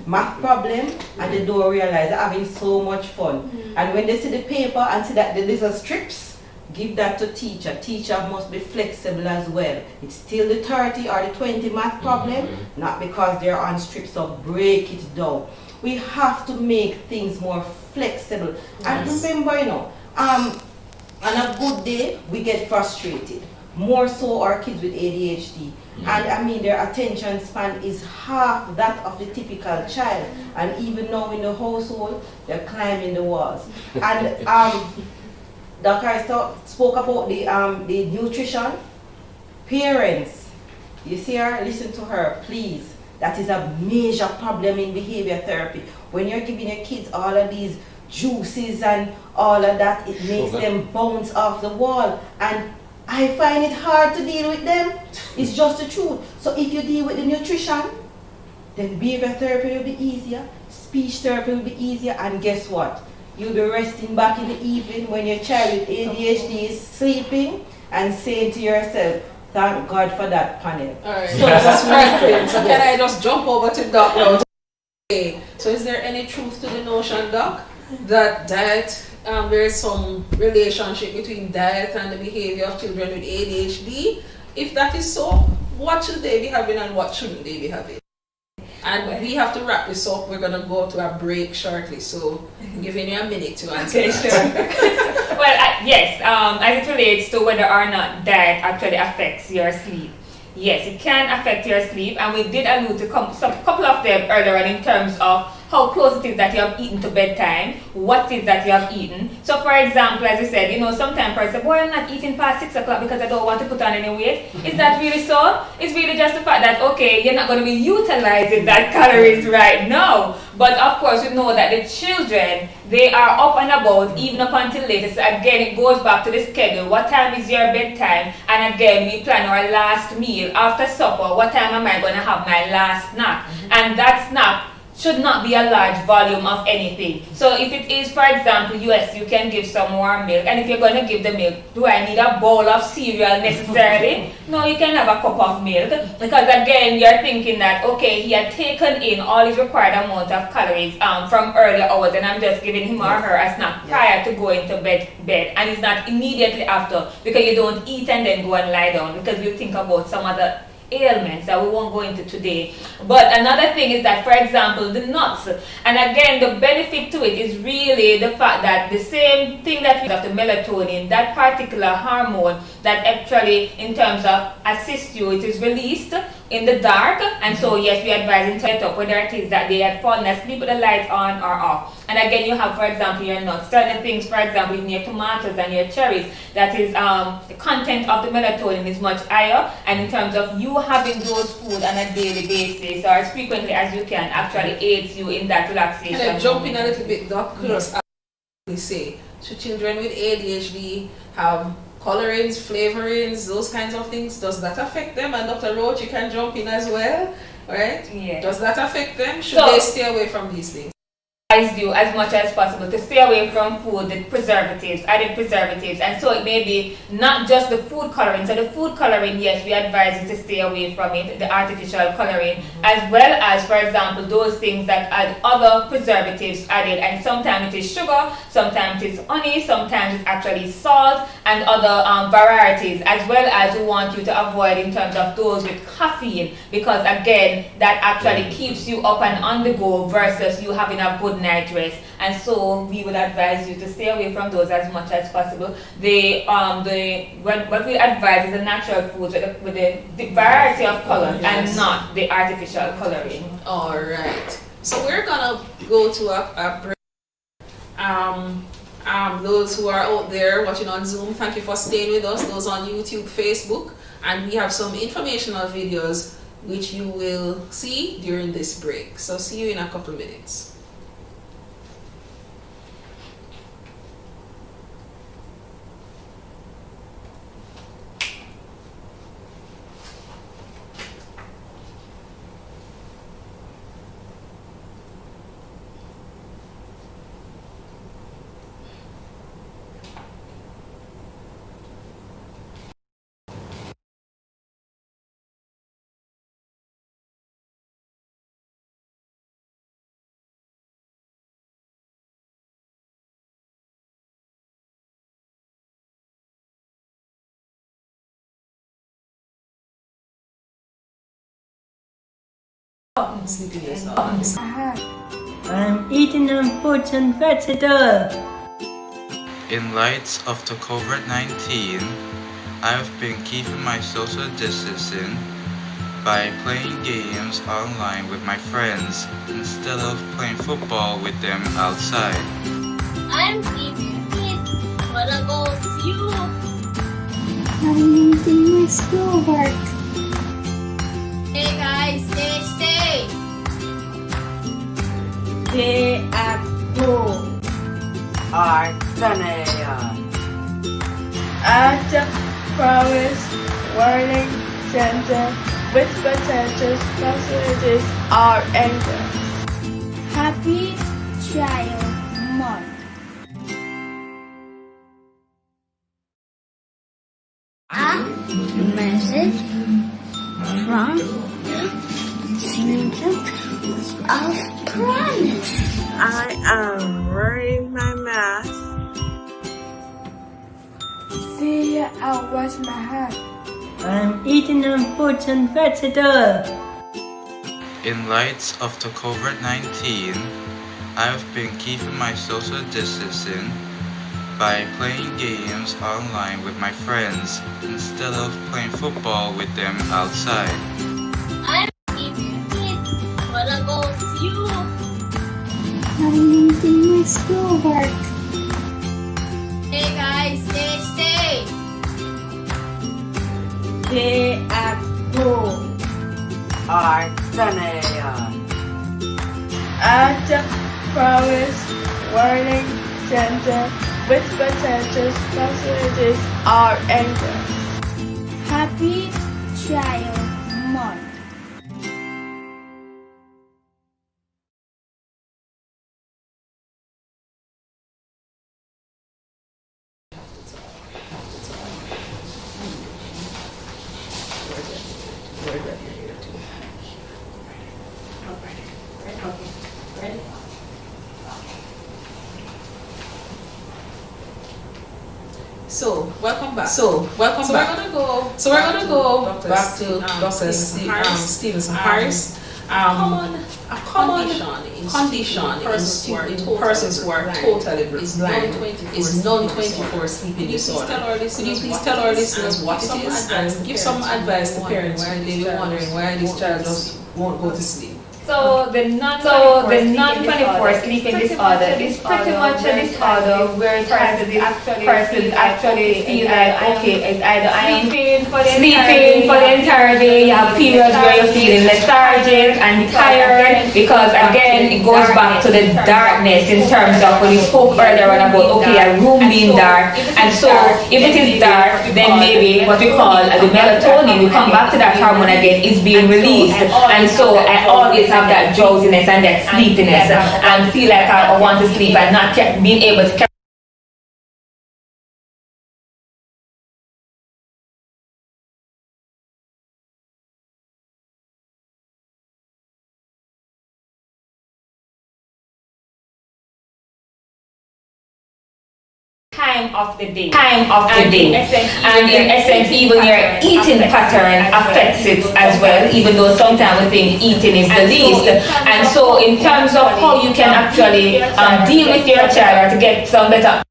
Speaker 9: math problem and they don't realize they're having so much fun. And when they see the paper and see that the little strips, give that to teacher. Teacher must be flexible as well. It's still the 30 or the 20 math problem, not because they're on strips, so break it down. We have to make things more flexible. And remember, you know, on a good day, we get frustrated. More so our kids with ADHD. And I mean, their attention span is half that of the typical child. And even now in the household, they're climbing the walls. And Dr. I spoke about the nutrition. Parents, you see her, listen to her, please. That is a major problem in behavior therapy. When you're giving your kids all of these juices and all of that, it makes them bounce off the wall. And I find it hard to deal with them. It's just the truth. So if you deal with the nutrition, then behavior therapy will be easier, speech therapy will be easier, and guess what? You'll be resting back in the evening when your child with ADHD is sleeping and saying to yourself, thank God for that panel.
Speaker 7: Alright, so that's right. So can I just jump over to Doc now? Okay. So is there any truth to the notion, Doc, that diet, there is some relationship between diet and the behavior of children with ADHD? If that is so, what should they be having and what shouldn't they be having? And we have to wrap this up. We're going to go to a break shortly, so I'm giving you a minute to answer.
Speaker 5: Okay, sure. Well, yes, as it relates to whether or not diet actually affects your sleep. Yes, it can affect your sleep, and we did allude to a couple of them earlier on in terms of how close it is that you have eaten to bedtime, what it is that you have eaten. So for example, as you said, you know, sometimes people say, boy, I'm not eating past 6 o'clock because I don't want to put on any weight. Is that really so? It's really just the fact that, okay, you're not going to be utilizing that calories right now. But of course, we know that the children, they are up and about even up until later. So again, it goes back to the schedule. What time is your bedtime? And again, we plan our last meal. After supper, what time am I going to have my last snack? And that snack should not be a large volume of anything. So if it is, for example, yes, you can give some warm milk. And if you're going to give the milk, do I need a bowl of cereal necessarily? No, you can have a cup of milk. Because again, you're thinking that, okay, he had taken in all his required amount of calories from earlier hours, and I'm just giving him or her a snack prior to going to bed. And it's not immediately after, because you don't eat and then go and lie down, because you think about some other ailments that we won't go into today. But another thing is that, for example, the nuts, and again, the benefit to it is really the fact that the same thing that we have, the melatonin, that particular hormone that actually in terms of assist you, it is released in the dark. And so yes, we advise them to get up whether it is that they had fallen asleep with the lights on or off. And again, you have, for example, your nuts, certain things, for example, in your tomatoes and your cherries, that is the content of the melatonin is much higher, and in terms of you having those food on a daily basis or as frequently as you can actually aids you in that relaxation.
Speaker 7: Can I jump in a little bit, Doc? Because I say, should children with ADHD have colorings, flavorings, those kinds of things? Does that affect them? And Dr. Roach, you can jump in as well, right?
Speaker 5: Yeah.
Speaker 7: Does that affect them? Should they stay away from these things?
Speaker 5: advise you as much as possible to stay away from food with preservatives, added preservatives, and so it may be not just the food coloring. So the food coloring, yes, we advise you to stay away from it, the artificial coloring, as well as, for example, those things that add other preservatives added, and sometimes it is sugar, sometimes it is honey, sometimes it's actually salt and other varieties, as well as we want you to avoid in terms of those with caffeine, because again, that actually keeps you up and on the go versus you having a good night rest. And so we would advise you to stay away from those as much as possible. What we advise is the natural foods with the variety of colors, and not the artificial coloring.
Speaker 7: All right. So we're gonna go to a break. Those who are out there watching on Zoom, thank you for staying with us. Those on YouTube, Facebook, and we have some informational videos which you will see during this break. So see you in a couple minutes.
Speaker 10: I'm eating fruits and vegetables.
Speaker 11: In light of the COVID-19, I've been keeping my social distancing by playing games online with my friends instead of playing football with them outside.
Speaker 12: I'm eating meat. What about you?
Speaker 13: I'm doing my schoolwork.
Speaker 2: Hey guys, stay safe.
Speaker 9: Stay at home.
Speaker 14: At the Forest Learning Center with potential facilities are ended.
Speaker 13: Happy Child Month. A message from Santa of Promise.
Speaker 14: I am wearing my mask. See, I'll wash my hands.
Speaker 10: I'm eating fruits and vegetables.
Speaker 11: In light of the COVID-19, I've been keeping my social distancing by playing games online with my friends instead of playing football with them outside.
Speaker 12: I'm eating meat. What about you?
Speaker 13: I'm doing my schoolwork.
Speaker 2: Hey guys, stay safe.
Speaker 9: Stay at home.
Speaker 14: At the Forest Learning Center with potential facilities are ended.
Speaker 13: Happy Child Month.
Speaker 7: So welcome back. We're gonna go back to Dr. Stevenson Harris. A condition in persons who are totally blind is non-24 sleeping disorder. Could you please tell our listeners what it is and give some advice to parents who may be wondering why this child just won't go to sleep?
Speaker 5: So the non-24 sleeping disorder is pretty much a disorder where persons actually feel like, okay, it's either I am sleeping sleeping for the entire day. You have periods where you're feeling lethargic and tired, because again it goes back to the darkness in terms of when you spoke earlier on about a room being dark. And so if it is dark, then maybe what we call the melatonin, we come back to that hormone again, is being released. And so I always have that drowsiness and that sleepiness and feel like I want to sleep and not being able to time of the day. And in essence, even your eating pattern affects it as well, even though sometimes we think eating is the least. And so in terms of how you can actually deal with your child or to get some better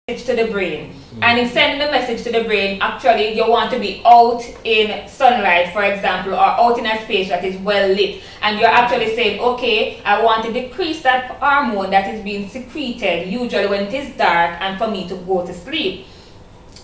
Speaker 5: to the brain, and in sending the message to the brain, actually you want to be out in sunlight, for example, or out in a space that is well lit, and you're actually saying, okay, I want to decrease that hormone that is being secreted usually when it is dark and for me to go to sleep.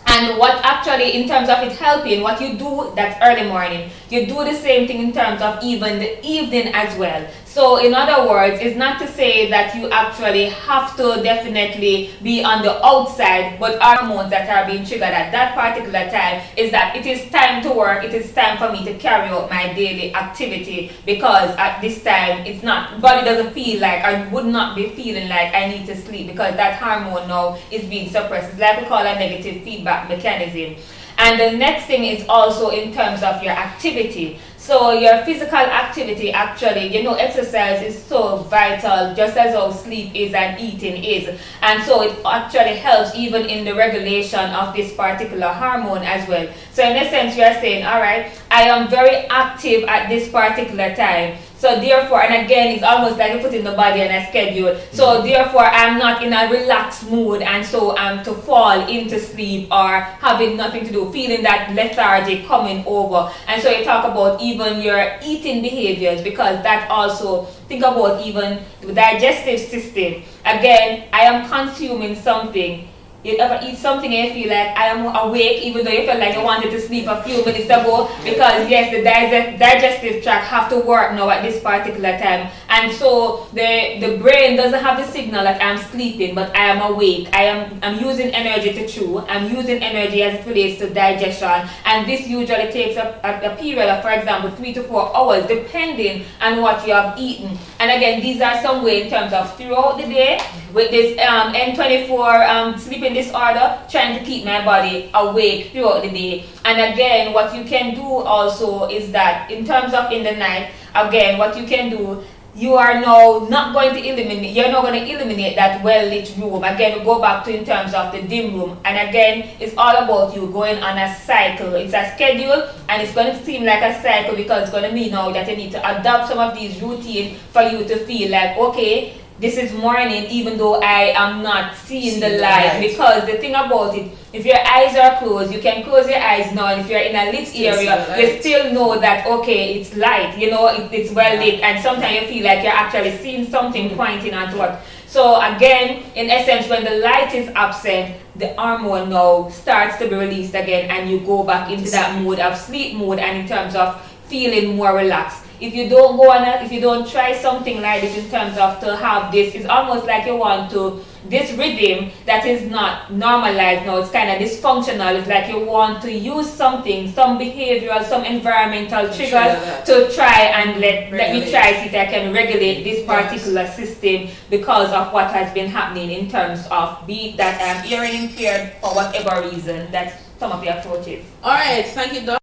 Speaker 5: And what actually, in terms of it helping, what you do that early morning, you do the same thing in terms of even the evening as well. So in other words, it's not to say that you actually have to definitely be on the outside, but hormones that are being triggered at that particular time is that it is time to work, it is time for me to carry out my daily activity, because at this time it's not, body doesn't feel like, I would not be feeling like I need to sleep, because that hormone now is being suppressed. It's like we call a negative feedback mechanism. And the next thing is also in terms of your activity. So your physical activity, actually, exercise is so vital, just as how sleep is and eating is. And so it actually helps even in the regulation of this particular hormone as well. So in essence, you are saying, all right, I am very active at this particular time. So therefore, and again, it's almost like you put in the body on a schedule. So therefore, I'm not in a relaxed mood, and so I'm to fall into sleep or having nothing to do, feeling that lethargy coming over. And so you talk about even your eating behaviors, because that also, think about even the digestive system. Again, I am consuming something. You ever eat something and you feel like I am awake even though you felt like you wanted to sleep a few minutes ago, because yes, the digestive tract have to work now at this particular time, and so the brain doesn't have the signal that I'm sleeping, but I am awake. I'm using energy to chew. I'm using energy as it relates to digestion, and this usually takes a period of, for example, 3 to 4 hours depending on what you have eaten. And again, these are some way in terms of throughout the day with this N24 sleeping disorder, trying to keep my body awake throughout the day. And again, what you can do also is that in terms of in the night, again, what you can do, you are now not going to eliminate, you're not going to eliminate that well-lit room. Again, we go back to in terms of the dim room. And again, it's all about you going on a cycle. It's a schedule, and it's going to seem like a cycle because it's going to mean now that you need to adopt some of these routines for you to feel like, okay, this is morning even though I am not seeing the light. Because the thing about it, if your eyes are closed, you can close your eyes now, and if you're in a lit area, you still know that, okay, it's light, it's well lit, and sometimes you feel like you're actually seeing something pointing at what. So again, in essence, when the light is absent, the hormone now starts to be released again, and you go back into that mode of sleep mode, and in terms of feeling more relaxed. If you don't go on it, if you don't try something like this in terms of to have this, it's almost like you want to, this rhythm that is not normalized now, it's kind of dysfunctional. It's like you want to use something, some behavioral, some environmental triggers to try and let me try see if I can regulate this particular system because of what has been happening in terms of be it that I'm hearing impaired for whatever reason. That's some of the approaches.
Speaker 7: All right, thank you, Doctor.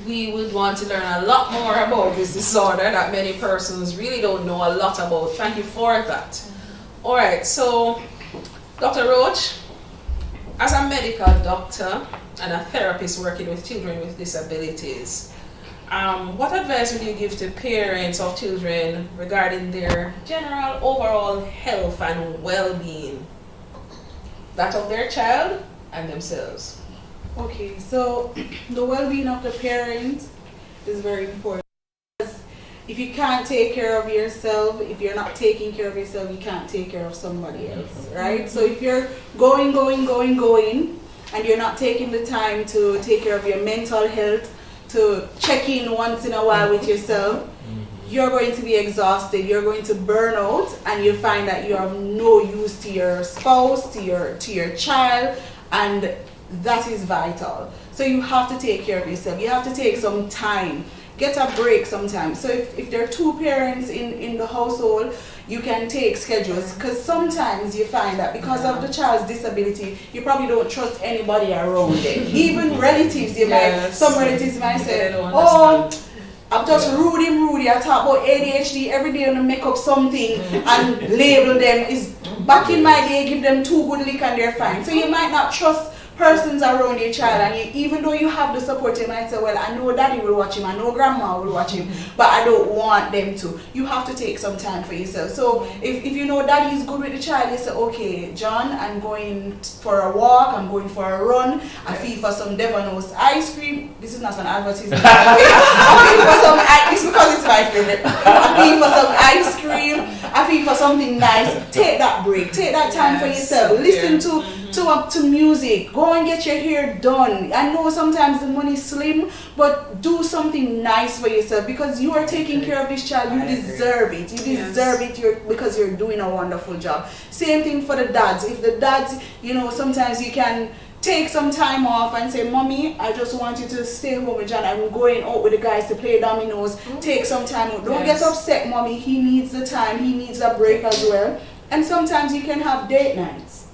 Speaker 7: We would want to learn a lot more about this disorder that many persons really don't know a lot about. Thank you for that. All right, so Dr. Roach, as a medical doctor and a therapist working with children with disabilities, what advice would you give to parents of children regarding their general overall health and well-being, that of their child and themselves?
Speaker 6: Okay, so the well-being of the parent is very important. if you can't take care of yourself, if you're not taking care of yourself, you can't take care of somebody else, right? So if you're going, and you're not taking the time to take care of your mental health, to check in once in a while with yourself, you're going to be exhausted, you're going to burn out, and you'll find that you're of no use to your spouse, to your child, and that is vital. So you have to take care of yourself. You have to take some time. Get a break sometimes. So if there are two parents in the household, you can take schedules, because sometimes you find that because of the child's disability, you probably don't trust anybody around them. Even relatives, some relatives might say, oh, I'm just Rudy. I talk about ADHD every day and I make up something and label them. Is back in my day, give them 2 good lick and they're fine. So you might not trust persons around your child, and even though you have the support, you might say, well, I know daddy will watch him, I know grandma will watch him, but I don't want them to. You have to take some time for yourself. So if you know daddy is good with the child, you say, okay, John, I'm going for a walk, I'm going for a run, I feel for some Devonos ice cream. This is not an advertisement. I feel for some ice, it's because it's my favorite. I feel for some ice cream, I feel for something nice. Take that break, take that time for yourself. Listen to music, go and get your hair done. I know sometimes the money is slim, but do something nice for yourself, because you are taking care of this child. You deserve it. You deserve it because you're doing a wonderful job. Same thing for the dads. If the dads, sometimes you can take some time off and say, Mommy, I just want you to stay home with John. I'm going out with the guys to play dominoes. Take some time out. Don't get upset, Mommy. He needs the time. He needs a break as well. And sometimes you can have date nights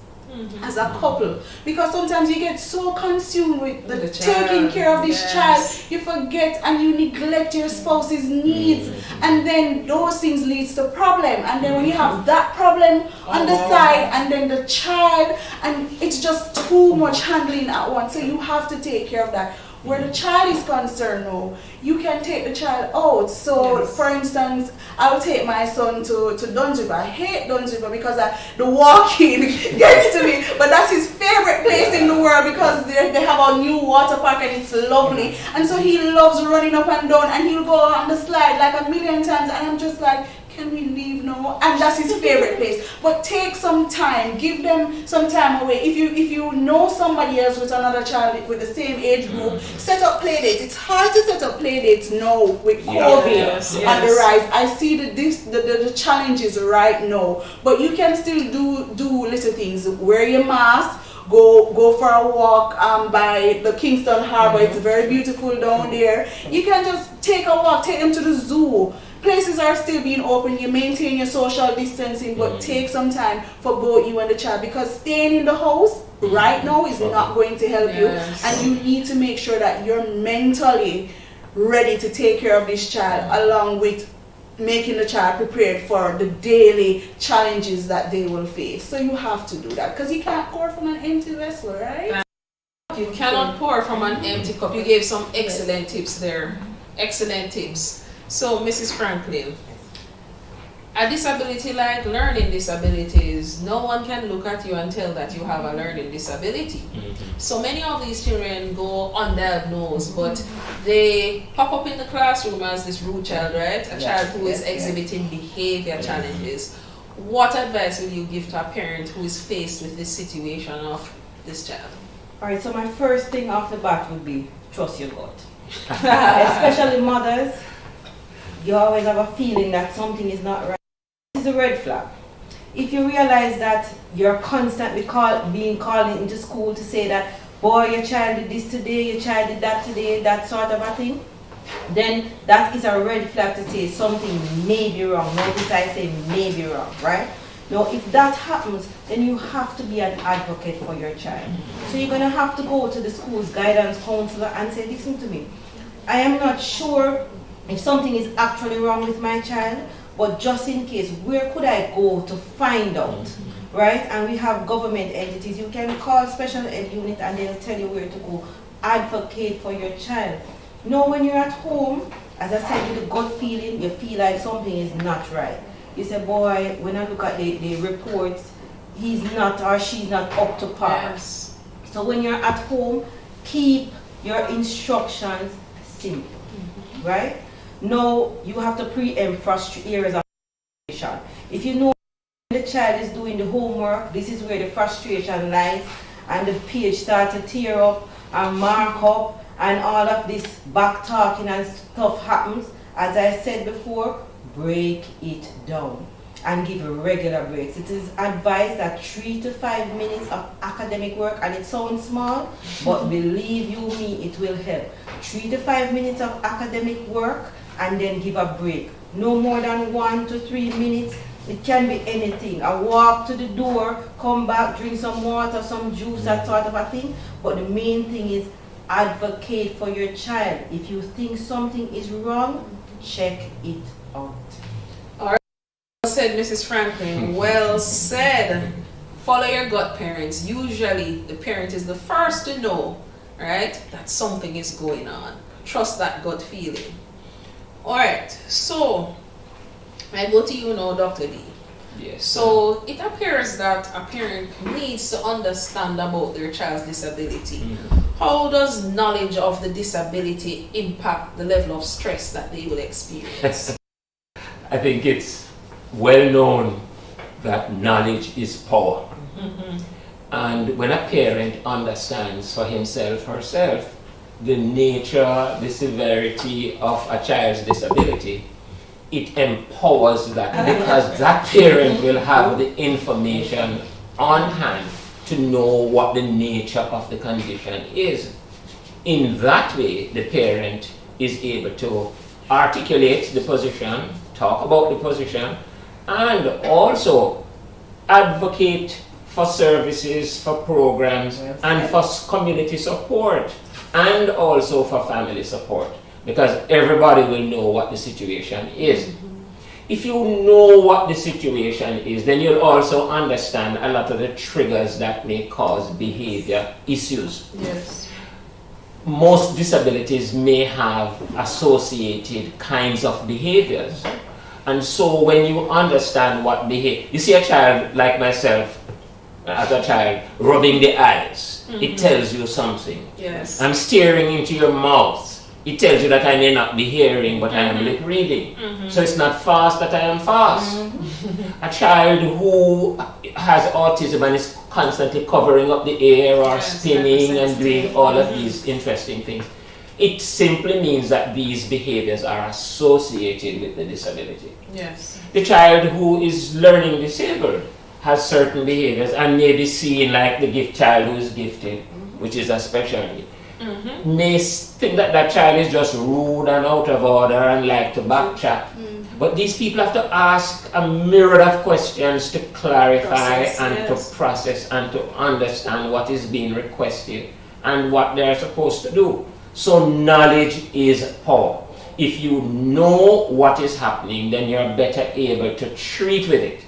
Speaker 6: as a couple, because sometimes you get so consumed with the taking care of this child, you forget and you neglect your spouse's needs, and then those things leads to problem. And then when you have that problem on the side, and then the child, and it's just too much handling at once. So you have to take care of that. Where the child is concerned, no, you can take the child out. So, for instance, I'll take my son to Dunsriver. I hate Dunsriver because the walking gets to me, but that's his favorite place in the world, because they have a new water park and it's lovely. And so he loves running up and down, and he'll go on the slide like 1,000,000 times, and I'm just like, can we leave now? And that's his favorite place. But take some time, give them some time away. If you know somebody else with another child with the same age group, set up play dates. It's hard to set up play dates now with COVID on the rise. I see the challenges right now, but you can still do little things. Wear your mask. Go for a walk by the Kingston Harbor. It's very beautiful down there. You can just take a walk. Take them to the zoo. Places are still being open. You maintain your social distancing, but take some time for both you and the child, because staying in the house right now is not going to help you, and you need to make sure that you're mentally ready to take care of this child, along with making the child prepared for the daily challenges that they will face. So you have to do that, because you can't pour from an empty vessel, right?
Speaker 7: You cannot pour from an empty cup. You gave some excellent tips there. Excellent tips. So, Mrs. Franklin, a disability like learning disabilities, no one can look at you and tell that you have a learning disability. So many of these children go undiagnosed, but they pop up in the classroom as this rude child, right? A child who is exhibiting behavior challenges. What advice will you give to a parent who is faced with this situation of this child?
Speaker 9: Alright, so my first thing off the bat would be trust your gut. Especially mothers. You always have a feeling that something is not right. This is a red flag. If you realize that you're constantly being called into school to say that, boy, your child did this today, your child did that today, that sort of a thing, then that is a red flag to say something may be wrong. Notice I say may be wrong, right? Now, if that happens, then you have to be an advocate for your child. So you're going to have to go to the school's guidance counselor and say, listen to me, I am not sure if something is actually wrong with my child, but just in case, where could I go to find out, right? And we have government entities. You can call special ed unit and they'll tell you where to go. Advocate for your child. When you're at home, as I said, with a gut feeling, you feel like something is not right. You say, boy, when I look at the reports, he's not or she's not up to par.
Speaker 7: Yes.
Speaker 9: So when you're at home, keep your instructions simple, right? Now you have to preempt areas of frustration. If you know the child is doing the homework, this is where the frustration lies, and the page starts to tear up and mark up, and all of this back talking and stuff happens. As I said before, break it down and give regular breaks. It is advised that 3 to 5 minutes of academic work, and it sounds small, but believe you me, it will help. 3 to 5 minutes of academic work, and then give a break. No more than 1 to 3 minutes. It can be anything. A walk to the door, come back, drink some water, some juice, that sort of a thing. But the main thing is advocate for your child. If you think something is wrong, check it out.
Speaker 7: All right. Well said, Mrs. Franklin. Well said. Follow your gut, parents. Usually, the parent is the first to know, right, that something is going on. Trust that gut feeling. All right. So, I go to you now, Dr. D.
Speaker 8: Yes.
Speaker 7: So it appears that a parent needs to understand about their child's disability. How does knowledge of the disability impact the level of stress that they will experience?
Speaker 8: I think it's well known that knowledge is power. And when a parent understands for himself, herself, the nature, the severity of a child's disability, it empowers that, because that parent will have the information on hand to know what the nature of the condition is. In that way, the parent is able to articulate the position, talk about the position, and also advocate for services, for programs, and for community support, and also for family support. Because everybody will know what the situation is. If you know what the situation is, then you'll also understand a lot of the triggers that may cause behavior issues.
Speaker 7: Yes.
Speaker 8: Most disabilities may have associated kinds of behaviors. And so when you understand what behavior, you see a child like myself, as a child, rubbing the eyes, it tells you something.
Speaker 7: Yes.
Speaker 8: I'm staring into your mouth. It tells you that I may not be hearing, but I am lip reading. So it's not fast that I am fast. A child who has autism and is constantly covering up the air or spinning and doing all of these interesting things, it simply means that these behaviors are associated with the disability.
Speaker 7: Yes.
Speaker 8: The child who is learning disabled has certain behaviors and may be seen like the gift child who is gifted, which is a specialty. May think that that child is just rude and out of order and like to backchat. But these people have to ask a myriad of questions to clarify to process and to understand what is being requested and what they're supposed to do. So knowledge is power. If you know what is happening, then you're better able to treat with it.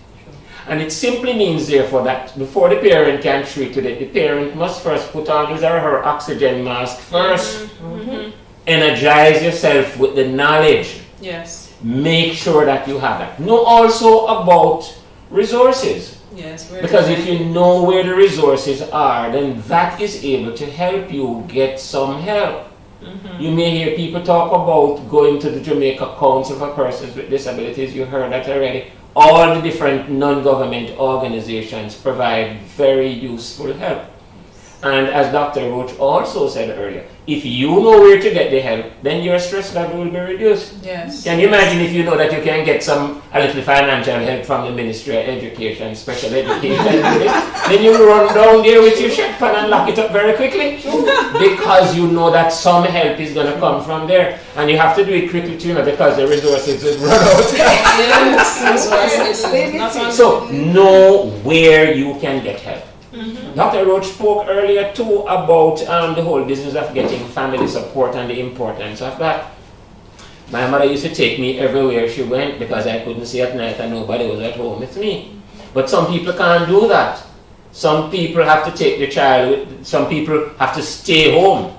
Speaker 8: And it simply means, therefore, that before the parent can treat with it, the parent must first put on his or her oxygen mask first. Energize yourself with the knowledge.
Speaker 7: Yes.
Speaker 8: Make sure that you have that. Know also about resources.
Speaker 7: Yes.
Speaker 8: Because if you know where the resources are, then that is able to help you get some help. You may hear people talk about going to the Jamaica Council for Persons with Disabilities. You heard that already. All the different non-government organizations provide very useful help. And as Dr. Roach also said earlier, if you know where to get the help, then your stress level will be reduced.
Speaker 7: Yes.
Speaker 8: Can you imagine if you know that you can get a little financial help from the Ministry of Education, Special Education, then you run down there with your shirt pan and lock it up very quickly. Because you know that some help is going to come from there. And you have to do it quickly too, because the resources will run out. So know where you can get help. Dr. Roach spoke earlier too about the whole business of getting family support and the importance of that. My mother used to take me everywhere she went because I couldn't see at night and nobody was at home with me. But some people can't do that. Some people have to take the child, some people have to stay home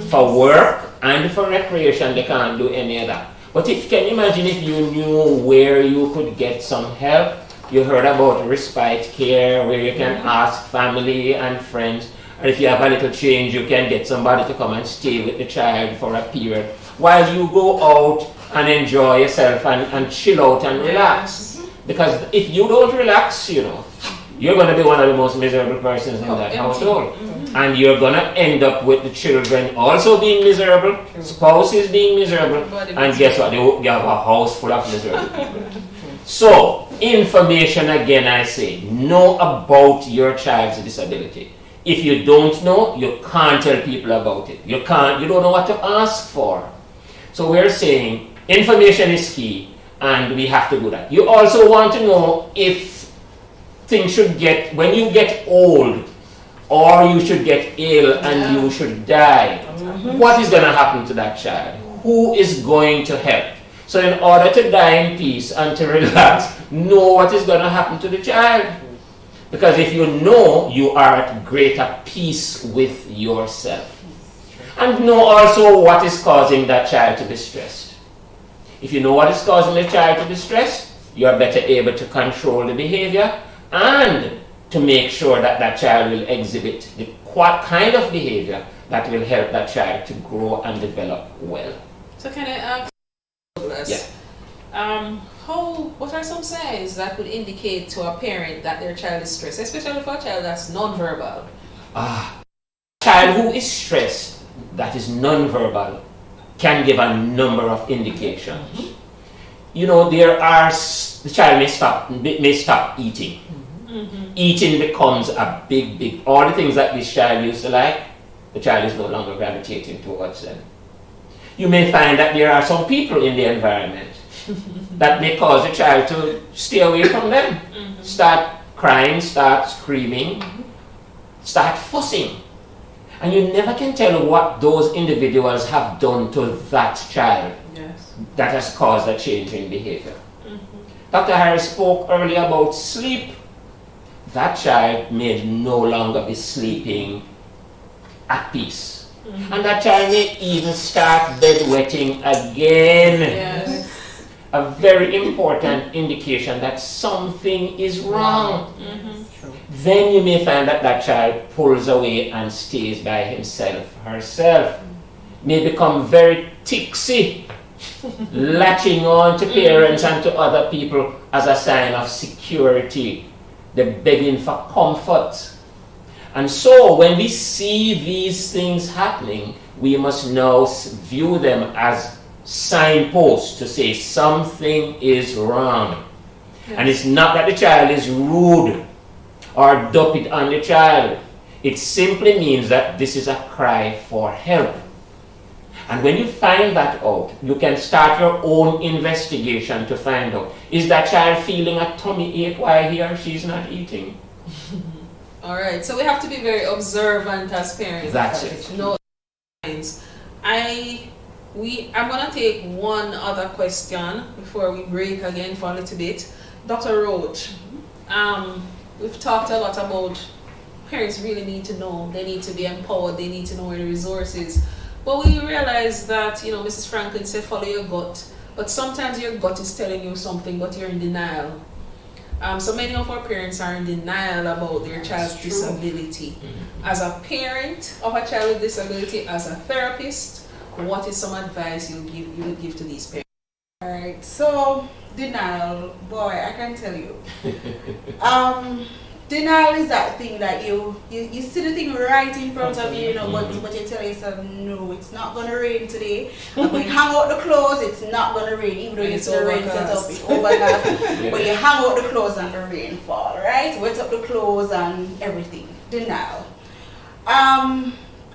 Speaker 8: for work and for recreation. They can't do any of that. But can you imagine if you knew where you could get some help? You heard about respite care, where you can ask family and friends, and if you have a little change, you can get somebody to come and stay with the child for a period while you go out and enjoy yourself and chill out and relax. Because if you don't relax, you know, you're going to be one of the most miserable persons in that household. And you're going to end up with the children also being miserable, spouses being miserable, and guess what? You have a house full of miserable people. So, information again, I say, know about your child's disability. If you don't know, you can't tell people about it. You don't know what to ask for. So we're saying information is key, and we have to do that. You also want to know if things should get, when you get old, or you should get ill and you should die, what is going to happen to that child? Who is going to help? So in order to die in peace and to relax, know what is going to happen to the child. Because if you know, you are at greater peace with yourself. And know also what is causing that child to be stressed. If you know what is causing the child to be stressed, you are better able to control the behavior and to make sure that that child will exhibit the kind of behavior that will help that child to grow and develop well.
Speaker 7: So can I ask?
Speaker 8: Yeah.
Speaker 7: What are some signs that would indicate to a parent that their child is stressed, especially for a child that's non-verbal?
Speaker 8: Child who is stressed, that is non-verbal, can give a number of indications. You know, the child may stop eating. Eating becomes a big, all the things that this child used to like, the child is no longer gravitating towards them. You may find that there are some people in the environment that may cause the child to stay away from them. Start crying, start screaming, start fussing. And you never can tell what those individuals have done to that child that has caused a change in behavior. Dr. Harris spoke earlier about sleep. That child may no longer be sleeping at peace. And that child may even start bedwetting again. A very important indication that something is wrong. Then you may find that that child pulls away and stays by himself, herself. May become very tipsy, latching on to parents and to other people as a sign of security. They're begging for comfort. And so when we see these things happening, we must now view them as signposts to say something is wrong. And it's not that the child is rude or dump it on the child. It simply means that this is a cry for help. And when you find that out, you can start your own investigation to find out, is that child feeling a tummy ache while he or she is not eating?
Speaker 7: Alright, so we have to be very observant as parents.
Speaker 8: That's it.
Speaker 7: No signs. I'm going to take one other question before we break again for a little bit. Dr. Roach, we've talked a lot about parents really need to know, they need to be empowered, they need to know where the resources. But we realize that, you know, Mrs. Franklin said follow your gut, but sometimes your gut is telling you something, but you're in denial. So many of our parents are in denial about their child's disability. As a parent of a child with disability, as a therapist, what is some advice you would give to these parents?
Speaker 6: Alright, so denial, boy, I can tell you. Denial is that thing that you see the thing right in front of you, you know, but you tell yourself, no, it's not going to rain today. And when you hang out the clothes, it's not going to rain, even though you see the rain set up, it's overcast. But you hang out the clothes and the rain fall, right? Wet up the clothes and everything. Denial.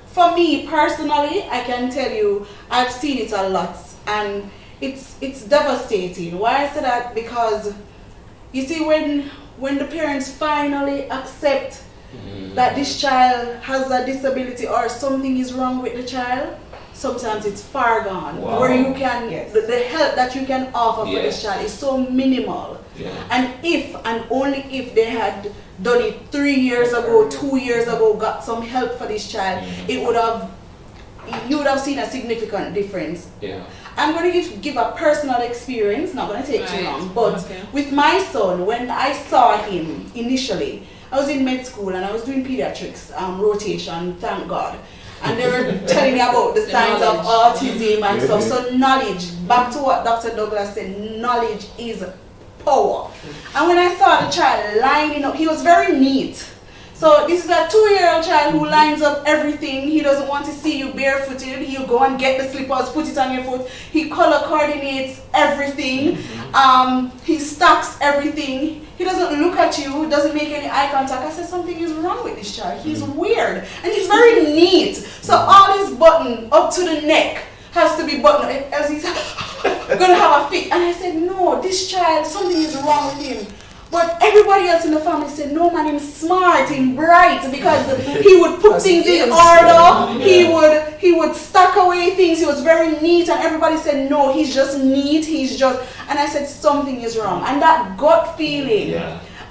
Speaker 6: For me personally, I can tell you, I've seen it a lot, and it's devastating. Why I say that? Because you see, when the parents finally accept that this child has a disability or something is wrong with the child, sometimes it's far gone.
Speaker 8: Wow.
Speaker 6: Where you can, the help that you can offer for this child is so minimal. And if and only if they had done it 3 years ago, 2 years ago, got some help for this child, you would have seen a significant difference. I'm going to give a personal experience, not going to take too long, but with my son, when I saw him initially, I was in med school and I was doing pediatrics rotation, thank God. and they were telling me about the signs of autism and stuff. So knowledge, back to what Dr. Douglas said, knowledge is power. And when I saw the child lining up, he was very neat. So this is a 2-year-old child who lines up everything. He doesn't want to see you barefooted. He'll go and get the slippers, put it on your foot. He color coordinates everything. He stacks everything. He doesn't look at you, doesn't make any eye contact. I said, something is wrong with this child. He's weird. And he's very neat. So all his button up to the neck has to be buttoned, else he's gonna have a fit. And I said, no, this child, something is wrong with him. But everybody else in the family said, no man, he's smart, he's bright, because he would put things in order, he would stack away things, he was very neat, and everybody said, no, he's just neat, and I said, something is wrong. And that gut feeling,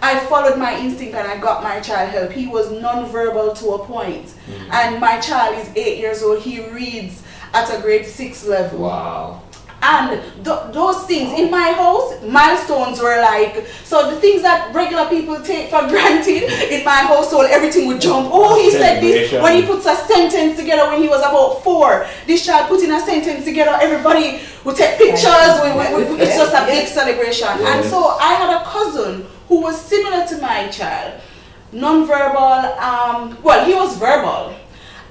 Speaker 6: I followed my instinct and I got my child help. He was non-verbal to a point. And my child is 8 years old, he reads at a grade 6 level.
Speaker 8: Wow.
Speaker 6: And those things in my house, milestones were like, so the things that regular people take for granted, in my household, everything would jump. Oh, he said this when he puts a sentence together when he was about 4. This child putting a sentence together, everybody would take pictures. It's just a big celebration. And so I had a cousin who was similar to my child, non-verbal, well, he was verbal.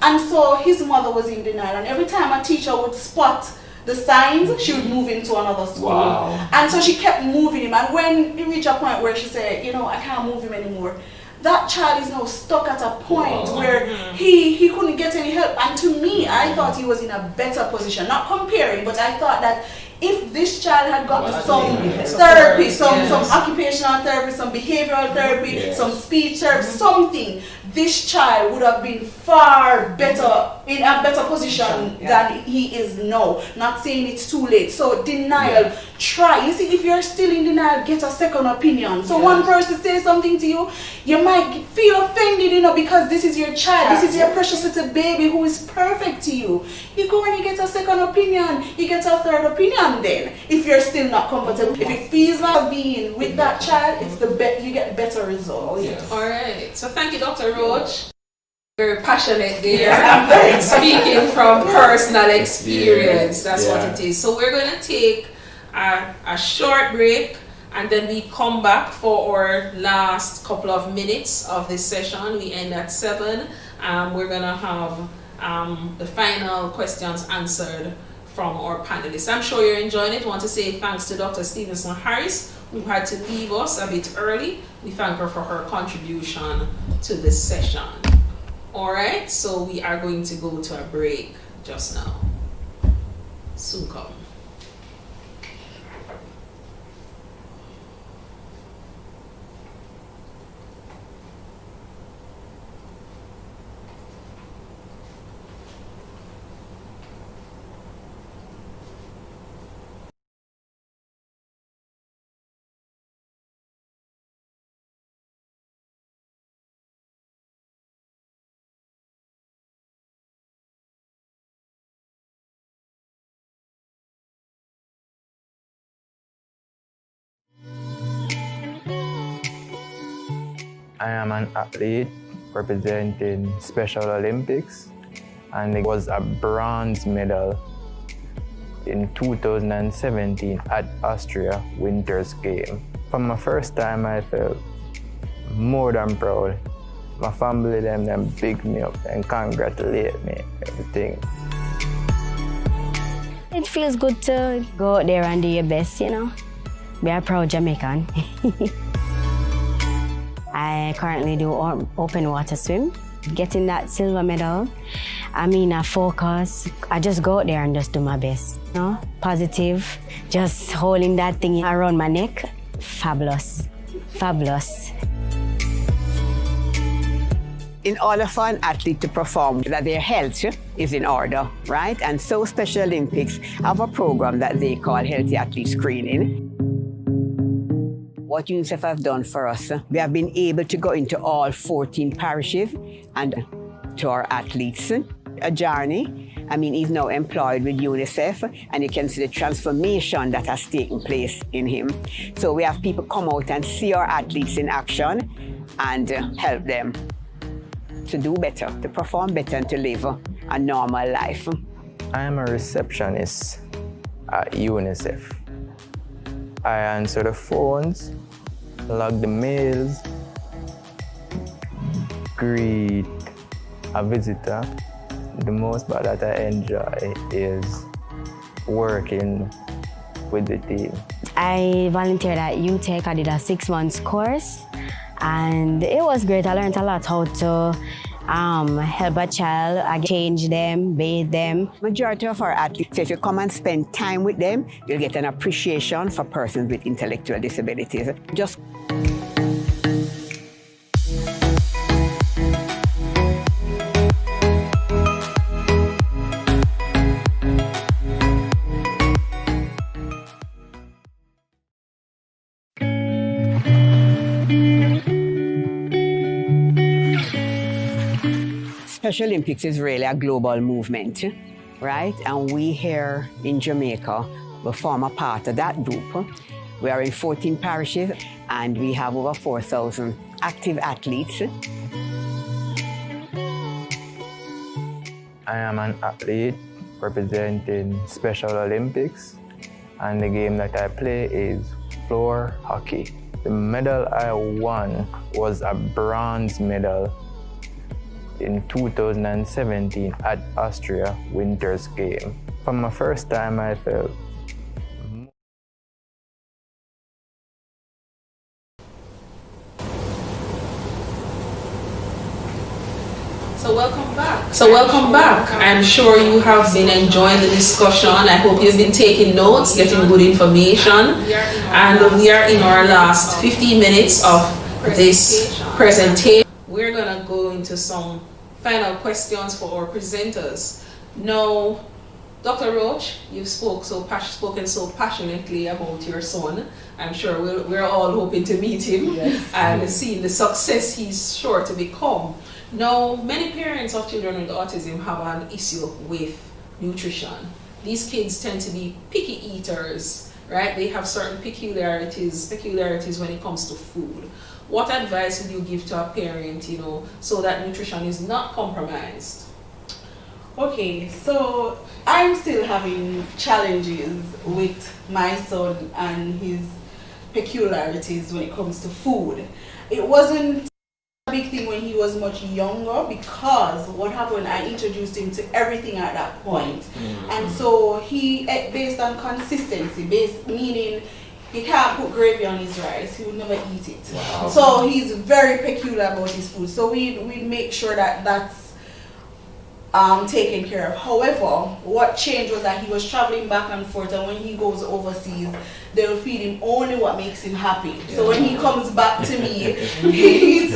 Speaker 6: And so his mother was in denial. And every time a teacher would spot the signs, she would move him to another school. Wow. And so she kept moving him. And when he reached a point where she said, you know, I can't move him anymore, that child is now stuck at a point where he couldn't get any help. And to me, I thought he was in a better position. Not comparing, but I thought that if this child had got to some therapy, some occupational therapy, some behavioral therapy, some speech therapy, something, this child would have been far better, in a better position than he is now. Not saying it's too late. So denial, try. You see, if you're still in denial, get a second opinion. So one person says something to you, you might feel offended, you know, because this is your child, this is your precious little baby who is perfect to you. You go and you get a second opinion, you get a third opinion then, if you're still not comfortable. If it feels like being with that child, it's you get better results.
Speaker 7: Alright, so thank you, Dr. Roach. Very passionate there. Speaking from personal experience, that's what it is. So we're going to take a short break, and then we come back for our last couple of minutes of this session. We end at 7. We're going to have the final questions answered from our panelists. I'm sure you're enjoying it. I want to say thanks to Dr. Stevenson Harris, who had to leave us a bit early. We thank her for her contribution to this session. Alright, so we are going to go to a break just now. Soon come.
Speaker 15: I am an athlete representing Special Olympics, and it was a bronze medal in 2017 at Austria Winter's Game. From my first time, I felt more than proud. My family, them big me up and congratulate me, everything.
Speaker 16: It feels good to go out there and do your best, you know. Be a proud Jamaican. I currently do open water swim. Getting that silver medal, I mean, I focus. I just go out there and just do my best. You know? Positive, just holding that thing around my neck. Fabulous, fabulous.
Speaker 17: In order for an athlete to perform, that their health is in order, right? And so Special Olympics have a program that they call Healthy Athlete Screening. What UNICEF have done for us, we have been able to go into all 14 parishes and to our athletes. A journey. I mean, he's now employed with UNICEF, and you can see the transformation that has taken place in him. So we have people come out and see our athletes in action and help them to do better, to perform better, and to live a normal life.
Speaker 15: I am a receptionist at UNICEF. I answer the phones, log the mails, greet a visitor. The most part that I enjoy is working with the team.
Speaker 16: I volunteered at UTech. I did a 6-month course, and it was great. I learned a lot how to help a child. I change them, bathe them.
Speaker 17: Majority of our athletes, if you come and spend time with them, you'll get an appreciation for persons with intellectual disabilities. Just Special Olympics is really a global movement, right? And we here in Jamaica, we form a part of that group. We are in 14 parishes and we have over 4,000 active athletes.
Speaker 15: I am an athlete representing Special Olympics, and the game that I play is floor hockey. The medal I won was a bronze medal in 2017 at Austria Winter's Game. From my first time, I felt
Speaker 7: So welcome back. I'm sure you have been enjoying the discussion. I hope you've been taking notes, getting good information. And we are in our last 15 minutes of this presentation. We're gonna go into some final questions for our presenters. Now, Dr. Roach, you've spoken so passionately about your son. I'm sure we're all hoping to meet him and see the success he's sure to become. Now, many parents of children with autism have an issue with nutrition. These kids tend to be picky eaters, right? They have certain peculiarities when it comes to food. What advice would you give to a parent, so that nutrition is not compromised?
Speaker 6: Okay, so I'm still having challenges with my son and his peculiarities when it comes to food. It wasn't a big thing when he was much younger, because what happened, I introduced him to everything at that point. And so he ate based on consistency, meaning he can't put gravy on his rice, he would never eat it. Wow. So he's very peculiar about his food. So we make sure that that's taken care of. However, what changed was that he was traveling back and forth, and when he goes overseas, they'll feed him only what makes him happy. So when he comes back to me, he's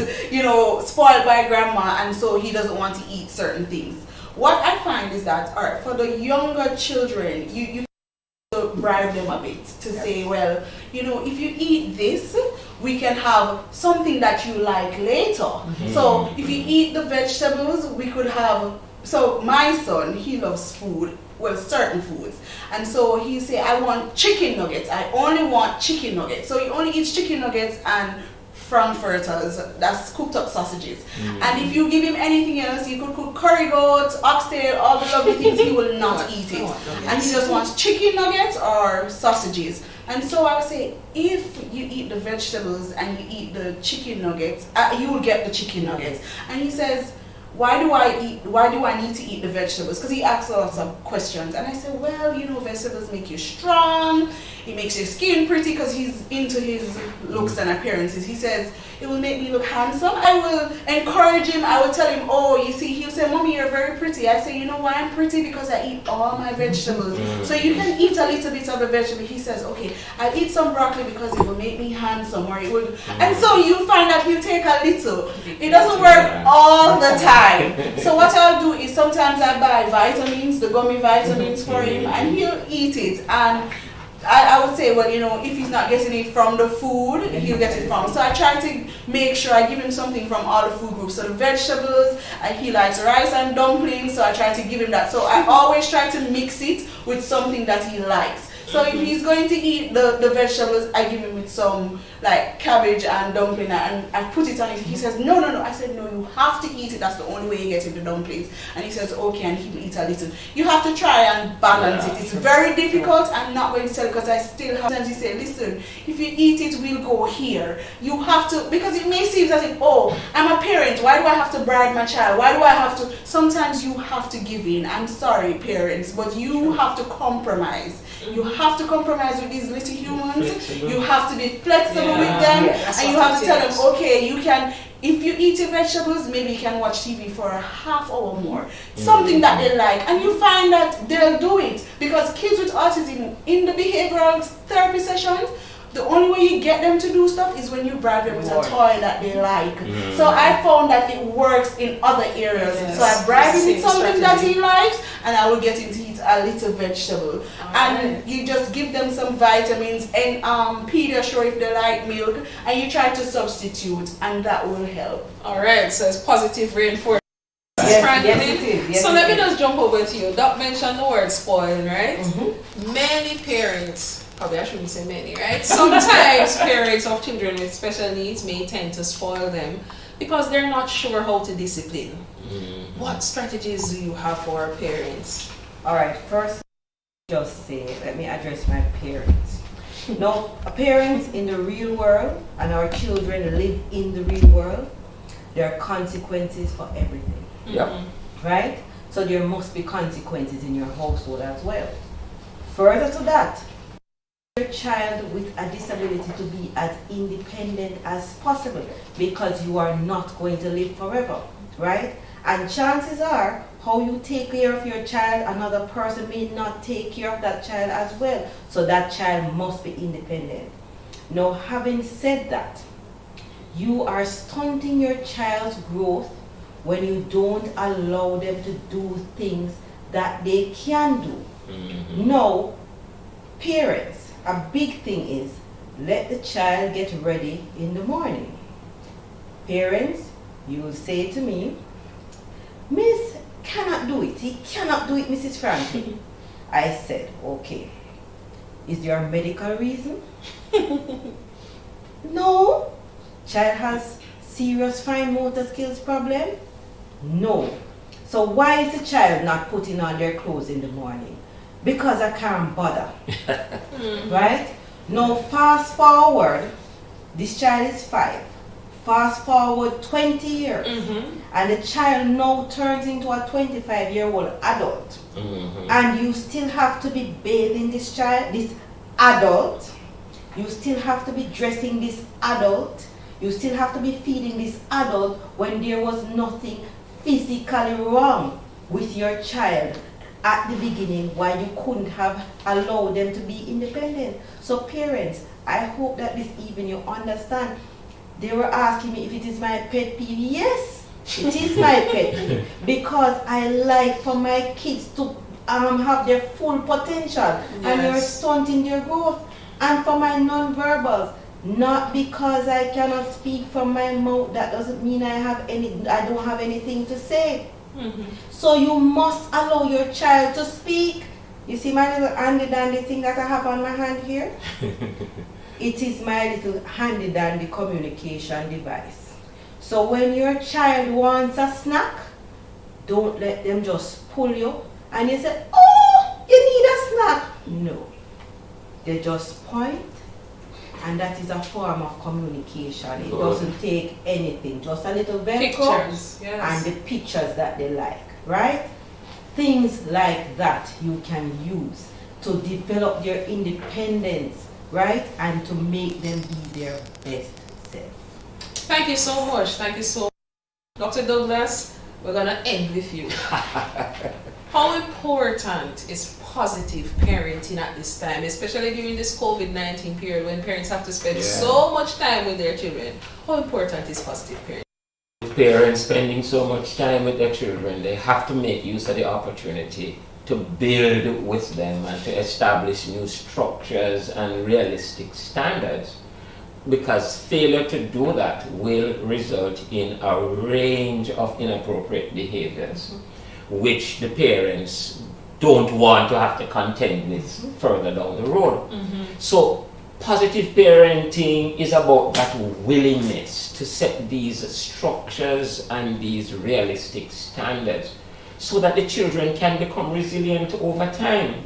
Speaker 6: spoiled by grandma, and so he doesn't want to eat certain things. What I find is that, all right, for the younger children, you bribe them a bit to say, well, if you eat this, we can have something that you like later. So if you eat the vegetables, we could have. So my son, he loves food, well, certain foods, and so he say, I want chicken nuggets. I only want chicken nuggets. So he only eats chicken nuggets and frankfurters, that's cooked up sausages. And if you give him anything else, you could cook curry goat, oxtail, all the lovely things, he will not eat it. And he just wants chicken nuggets or sausages. And so I would say, if you eat the vegetables and you eat the chicken nuggets, you will get the chicken nuggets. And he says, why do I need to eat the vegetables? Because he asks lots of questions. And I said, well, vegetables make you strong. It makes your skin pretty, because he's into his looks and appearances. He says, it will make me look handsome. I will encourage him. I will tell him, oh, you see, he'll say, Mommy, you're very pretty. I say, you know why I'm pretty? Because I eat all my vegetables. So you can eat a little bit of the vegetable. He says, okay, I'll eat some broccoli because it will make me handsome. Or it will. And so you find that he'll take a little. It doesn't work all the time. So what I'll do is sometimes I buy vitamins, the gummy vitamins for him, and he'll eat it. And I would say, well, if he's not getting it from the food, he'll get it from. So I try to make sure I give him something from all the food groups. So the vegetables, and he likes rice and dumplings, so I try to give him that. So I always try to mix it with something that he likes. So if he's going to eat the vegetables, I give him with some like cabbage and dumpling and I put it on it. He says, no. I said, no, you have to eat it. That's the only way you get the dumplings. And he says, okay, and he'll eat a little. You have to try and balance it. It's very difficult. I'm not going to tell because I still have. And he said, listen, if you eat it, we'll go here. You have to, because it may seem as if, oh, I'm a parent. Why do I have to bribe my child? Why do I have to? Sometimes you have to give in. I'm sorry, parents, but you have to compromise. You have to compromise with these little humans. You have to be flexible with them, and you have to tell them, okay, you can. If you eat your vegetables, maybe you can watch TV for a half hour more. Something that they like, and you find that they'll do it because kids with autism in the behavioral therapy sessions, the only way you get them to do stuff is when you bribe them with a toy that they like. So I found that it works in other areas. So I bribe him with something that he likes, and I will get him to eat a little vegetable. And you just give them some vitamins and Pediasure if they like milk, and you try to substitute, and that will help.
Speaker 7: Alright, so it's positive reinforcement.
Speaker 6: Yes, it is. Yes,
Speaker 7: so let me just jump over to you. Doc mentioned the word spoiling, right? Many parents, probably I shouldn't say many, right? Sometimes parents of children with special needs may tend to spoil them because they're not sure how to discipline. What strategies do you have for our parents?
Speaker 9: Alright, first just say, let me address my parents. Now, parents in the real world and our children live in the real world, there are consequences for everything. Right? So there must be consequences in your household as well. Further to that, your child with a disability to be as independent as possible because you are not going to live forever, right? And chances are, how you take care of your child, another person may not take care of that child as well. So that child must be independent. Now, having said that, you are stunting your child's growth when you don't allow them to do things that they can do. Now, parents, a big thing is let the child get ready in the morning. Parents, you will say to me, Miss cannot do it. He cannot do it, Mrs. Franklin. I said, okay. Is there a medical reason? No. Child has serious fine motor skills problem? No. So why is the child not putting on their clothes in the morning? Because I can't bother. Right? Now fast forward, this child is 5. Fast forward 20 years, and the child now turns into a 25-year-old adult. And you still have to be bathing this child, this adult. You still have to be dressing this adult. You still have to be feeding this adult when there was nothing physically wrong with your child at the beginning, why you couldn't have allowed them to be independent. So parents, I hope that this evening you understand. They were asking me if it is my pet peeve. Yes, it is my pet peeve because I like for my kids to have their full potential, and you're stunting their growth. And for my non-verbals, not because I cannot speak from my mouth, that doesn't mean I don't have anything to say. So you must allow your child to speak. You see my little handy dandy thing that I have on my hand here? It is my little handy dandy communication device. So when your child wants a snack, don't let them just pull you and you say, oh, you need a snack. No. They just point, and that is a form of communication. It doesn't take anything, just a little Velcro and the pictures that they like, right? Things like that you can use to develop their independence, right? And to make them be their best self.
Speaker 7: Thank you so much. Thank you so much. Dr. Douglas, we're going to end with you. How important is positive parenting at this time, especially during this COVID-19 period when parents have to spend so much time with their children? How important is positive parenting?
Speaker 8: Parents spending so much time with their children, they have to make use of the opportunity to build with them and to establish new structures and realistic standards, because failure to do that will result in a range of inappropriate behaviors, which the parents don't want to have to contend with further down the road. So positive parenting is about that willingness to set these structures and these realistic standards so that the children can become resilient over time.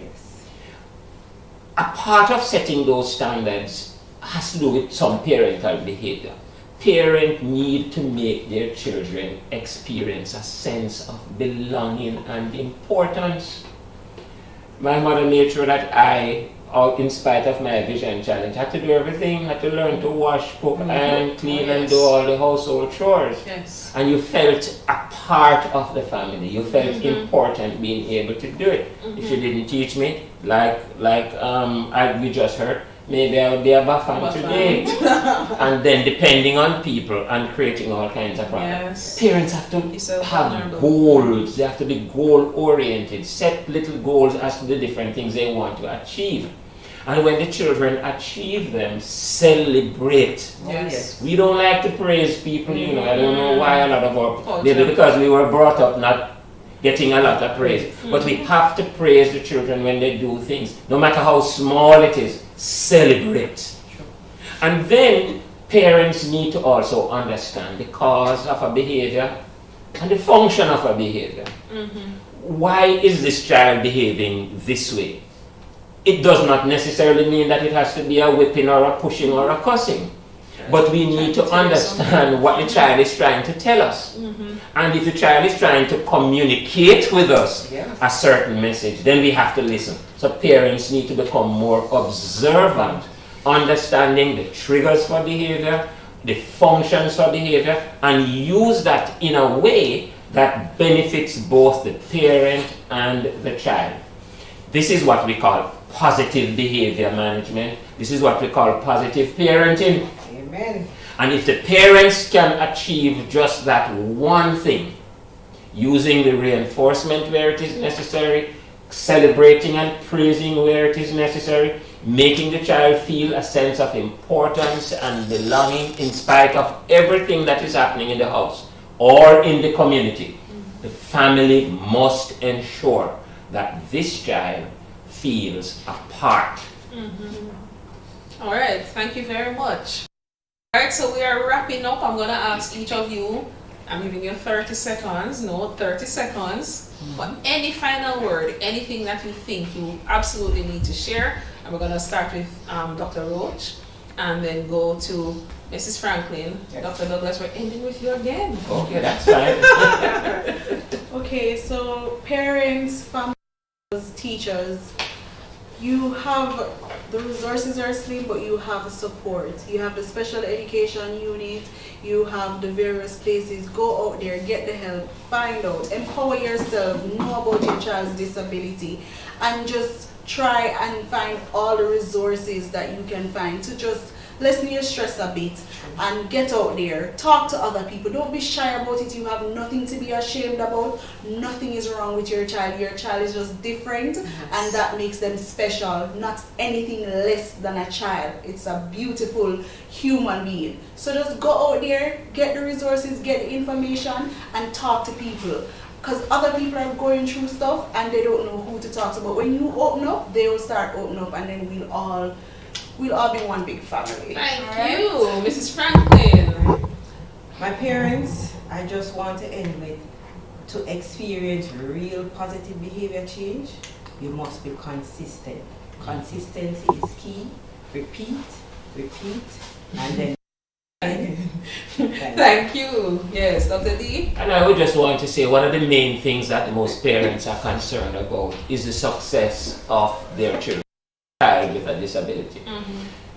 Speaker 8: A part of setting those standards has to do with some parental behavior. Parents need to make their children experience a sense of belonging and importance. My mother made sure that I, in spite of my vision challenge, had to do everything, had to learn to wash, cook, and clean, and do all the household chores. And you felt a part of the family. You felt important being able to do it. If you didn't teach me, we just heard, maybe I would be a Bafan today. And then depending on people and creating all kinds of problems. Parents have to have goals. They have to be goal-oriented, set little goals as to the different things they want to achieve. And when the children achieve them, celebrate. We don't like to praise people, you know. I don't know why a lot of our, maybe because we were brought up not getting a lot of praise. But we have to praise the children when they do things, no matter how small it is. Celebrate. And then parents need to also understand the cause of a behavior and the function of a behavior. Why is this child behaving this way? It does not necessarily mean that it has to be a whipping or a pushing or a cussing. But we need to understand what the child is trying to tell us. And if the child is trying to communicate with us a certain message, then we have to listen. So parents need to become more observant, understanding the triggers for behavior, the functions for behavior, and use that in a way that benefits both the parent and the child. This is what we call positive behavior management. This is what we call positive parenting. Amen. And if the parents can achieve just that one thing, using the reinforcement where it is necessary, celebrating and praising where it is necessary, making the child feel a sense of importance and belonging in spite of everything that is happening in the house or in the community, the family must ensure that this child feels a part.
Speaker 7: All right, thank you very much. All right, so we are wrapping up. I'm going to ask each of you, I'm giving you 30 seconds, 30 seconds, but any final word, anything that you think you absolutely need to share. And we're going to start with Dr. Roach and then go to Mrs. Franklin. Dr. Douglas, we're ending with you again.
Speaker 8: Okay, that's fine.
Speaker 6: Okay, so parents, families, teachers, you have the resources are slim, but you have support. You have the special education unit, you have the various places. Go out there, get the help, find out, empower yourself, know about your child's disability, and just try and find all the resources that you can find to just lessen your stress a bit and get out there, talk to other people. Don't be shy about it. You have nothing to be ashamed about. Nothing is wrong with your child. Your child is just different, and that makes them special, not anything less than a child. It's a beautiful human being. So just go out there, get the resources, get the information, and talk to people. Because other people are going through stuff and they don't know who to talk to. But when you open up, they will start opening up, and then we'll all be one big family.
Speaker 7: Thank you, Mrs. Franklin.
Speaker 9: My parents, I just want to end with, to experience real positive behavior change, you must be consistent. Consistency is key. Repeat, and then
Speaker 7: Thank you. Yes, Dr. D?
Speaker 8: And I would just want to say one of the main things that most parents are concerned about is the success of their children, child with a disability.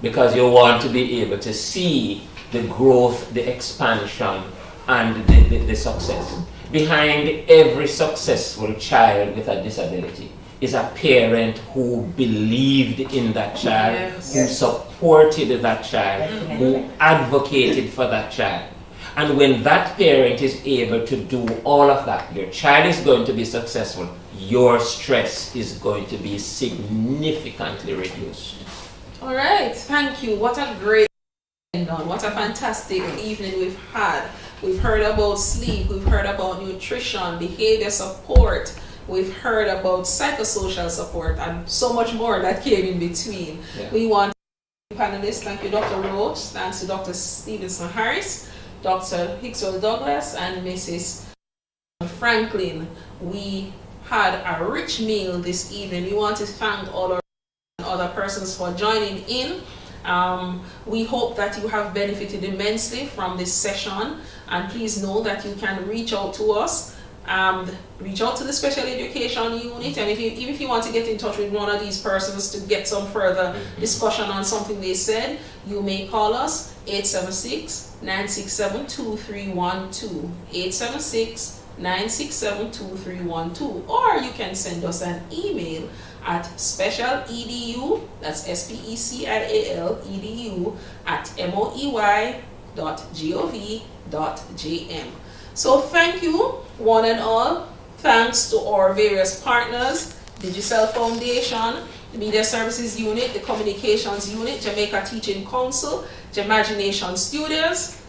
Speaker 8: Because you want to be able to see the growth, the expansion, and the success. Behind every successful child with a disability is a parent who believed in that child, who supported that child, who advocated for that child. And when that parent is able to do all of that, your child is going to be successful. Your stress is going to be significantly reduced.
Speaker 7: All right, thank you. What a great end on. What a fantastic evening we've had. We've heard about sleep, we've heard about nutrition, behavior support, We've heard about psychosocial support and so much more that came in between.
Speaker 8: Yeah.
Speaker 7: We want panelists, thank you Dr. Roach, thanks to Dr. Stevenson Harris, Dr. Hickswell Douglas, and Mrs. Franklin. We had a rich meal this evening. We want to thank all our other persons for joining in. We hope that you have benefited immensely from this session, and please know that you can reach out to us, reach out to the special education unit, and if you want to get in touch with one of these persons to get some further discussion on something they said, you may call us 876-967-2312, 876-967-2312, or you can send us an email at specialedu, that's SPECIAL edu @moey.gov.jm. So thank you, one and all. Thanks to our various partners, Digicel Foundation, the Media Services Unit, the Communications Unit, Jamaica Teaching Council, Jamagination Studios,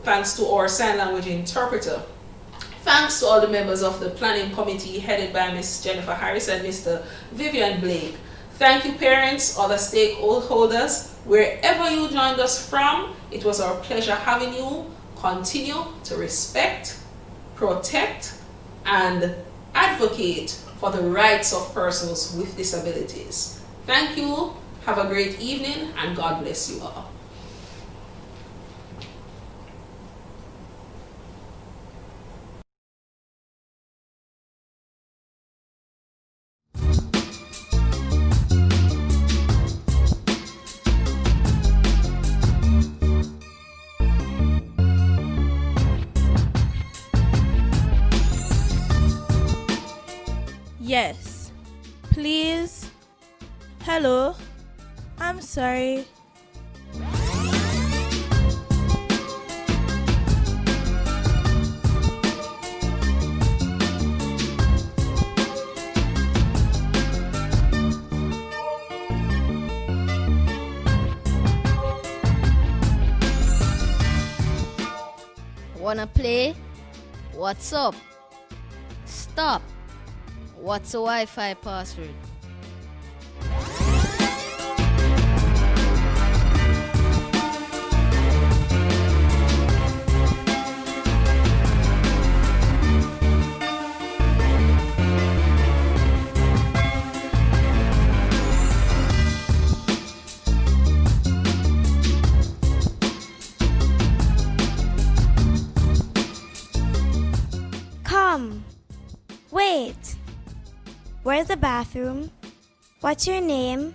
Speaker 7: thanks to our sign language interpreter. Thanks to all the members of the planning committee headed by Ms. Jennifer Harris and Mr. Vivian Blake. Thank you parents, other stakeholders, wherever you joined us from. It was our pleasure having you. Continue to respect, protect, and advocate for the rights of persons with disabilities. Thank you, have a great evening, and God bless you all.
Speaker 1: Yes. Please. Hello. I'm sorry.
Speaker 2: Wanna play? What's up? Stop. What's a Wi-Fi password?
Speaker 3: Come. Wait. Where's the bathroom? What's your name?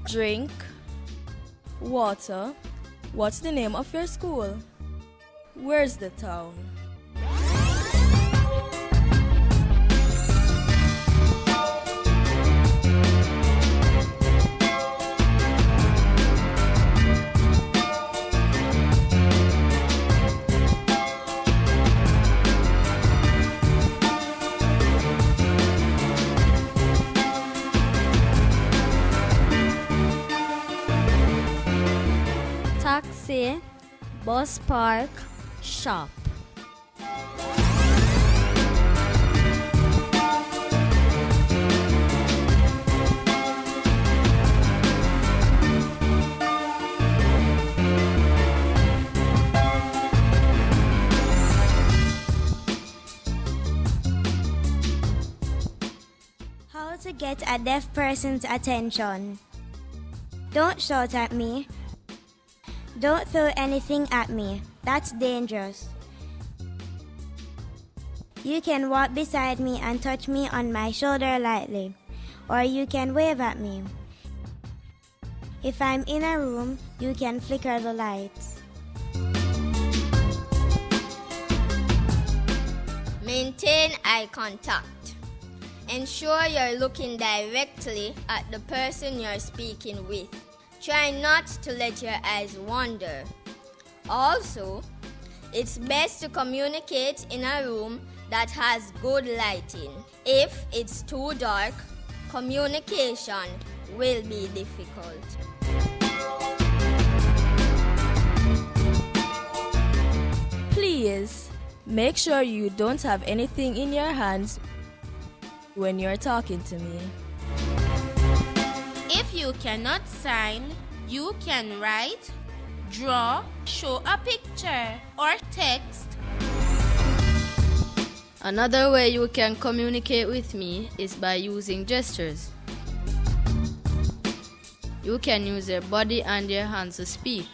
Speaker 1: Drink. Water. What's the name of your school? Where's the town?
Speaker 2: Taxi, bus park, shop.
Speaker 3: How to get a deaf person's attention. Don't shout at me. Don't throw anything at me. That's dangerous. You can walk beside me and touch me on my shoulder lightly, or you can wave at me. If I'm in a room, you can flicker the lights.
Speaker 2: Maintain eye contact. Ensure you're looking directly at the person you're speaking with. Try not to let your eyes wander. Also, it's best to communicate in a room that has good lighting. If it's too dark, communication will be difficult.
Speaker 1: Please, make sure you don't have anything in your hands when you're talking to me.
Speaker 4: If you cannot sign, you can write, draw, show a picture, or text.
Speaker 18: Another way you can communicate with me is by using gestures. You can use your body and your hands to speak.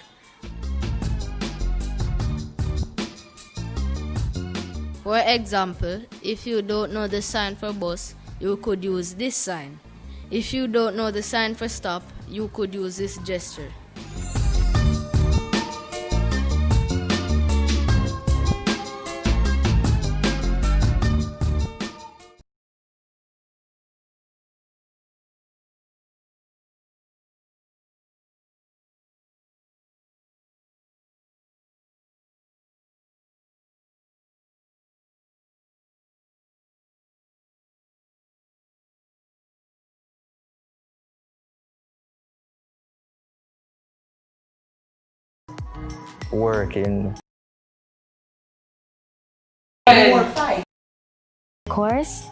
Speaker 18: For example, if you don't know the sign for bus, you could use this sign. If you don't know the sign for stop, you could use this gesture.
Speaker 15: Working.
Speaker 16: Course,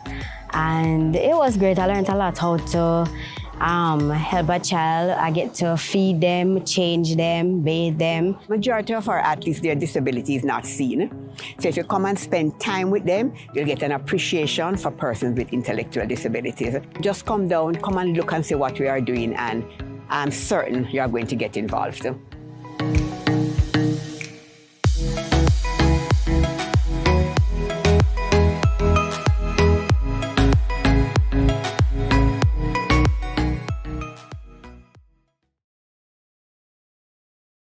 Speaker 16: and it was great. I learned a lot how to help a child. I get to feed them, change them, bathe them.
Speaker 17: Majority of our athletes, their disability is not seen. So if you come and spend time with them, you'll get an appreciation for persons with intellectual disabilities. Just come down, come and look and see what we are doing, and I'm certain you are going to get involved.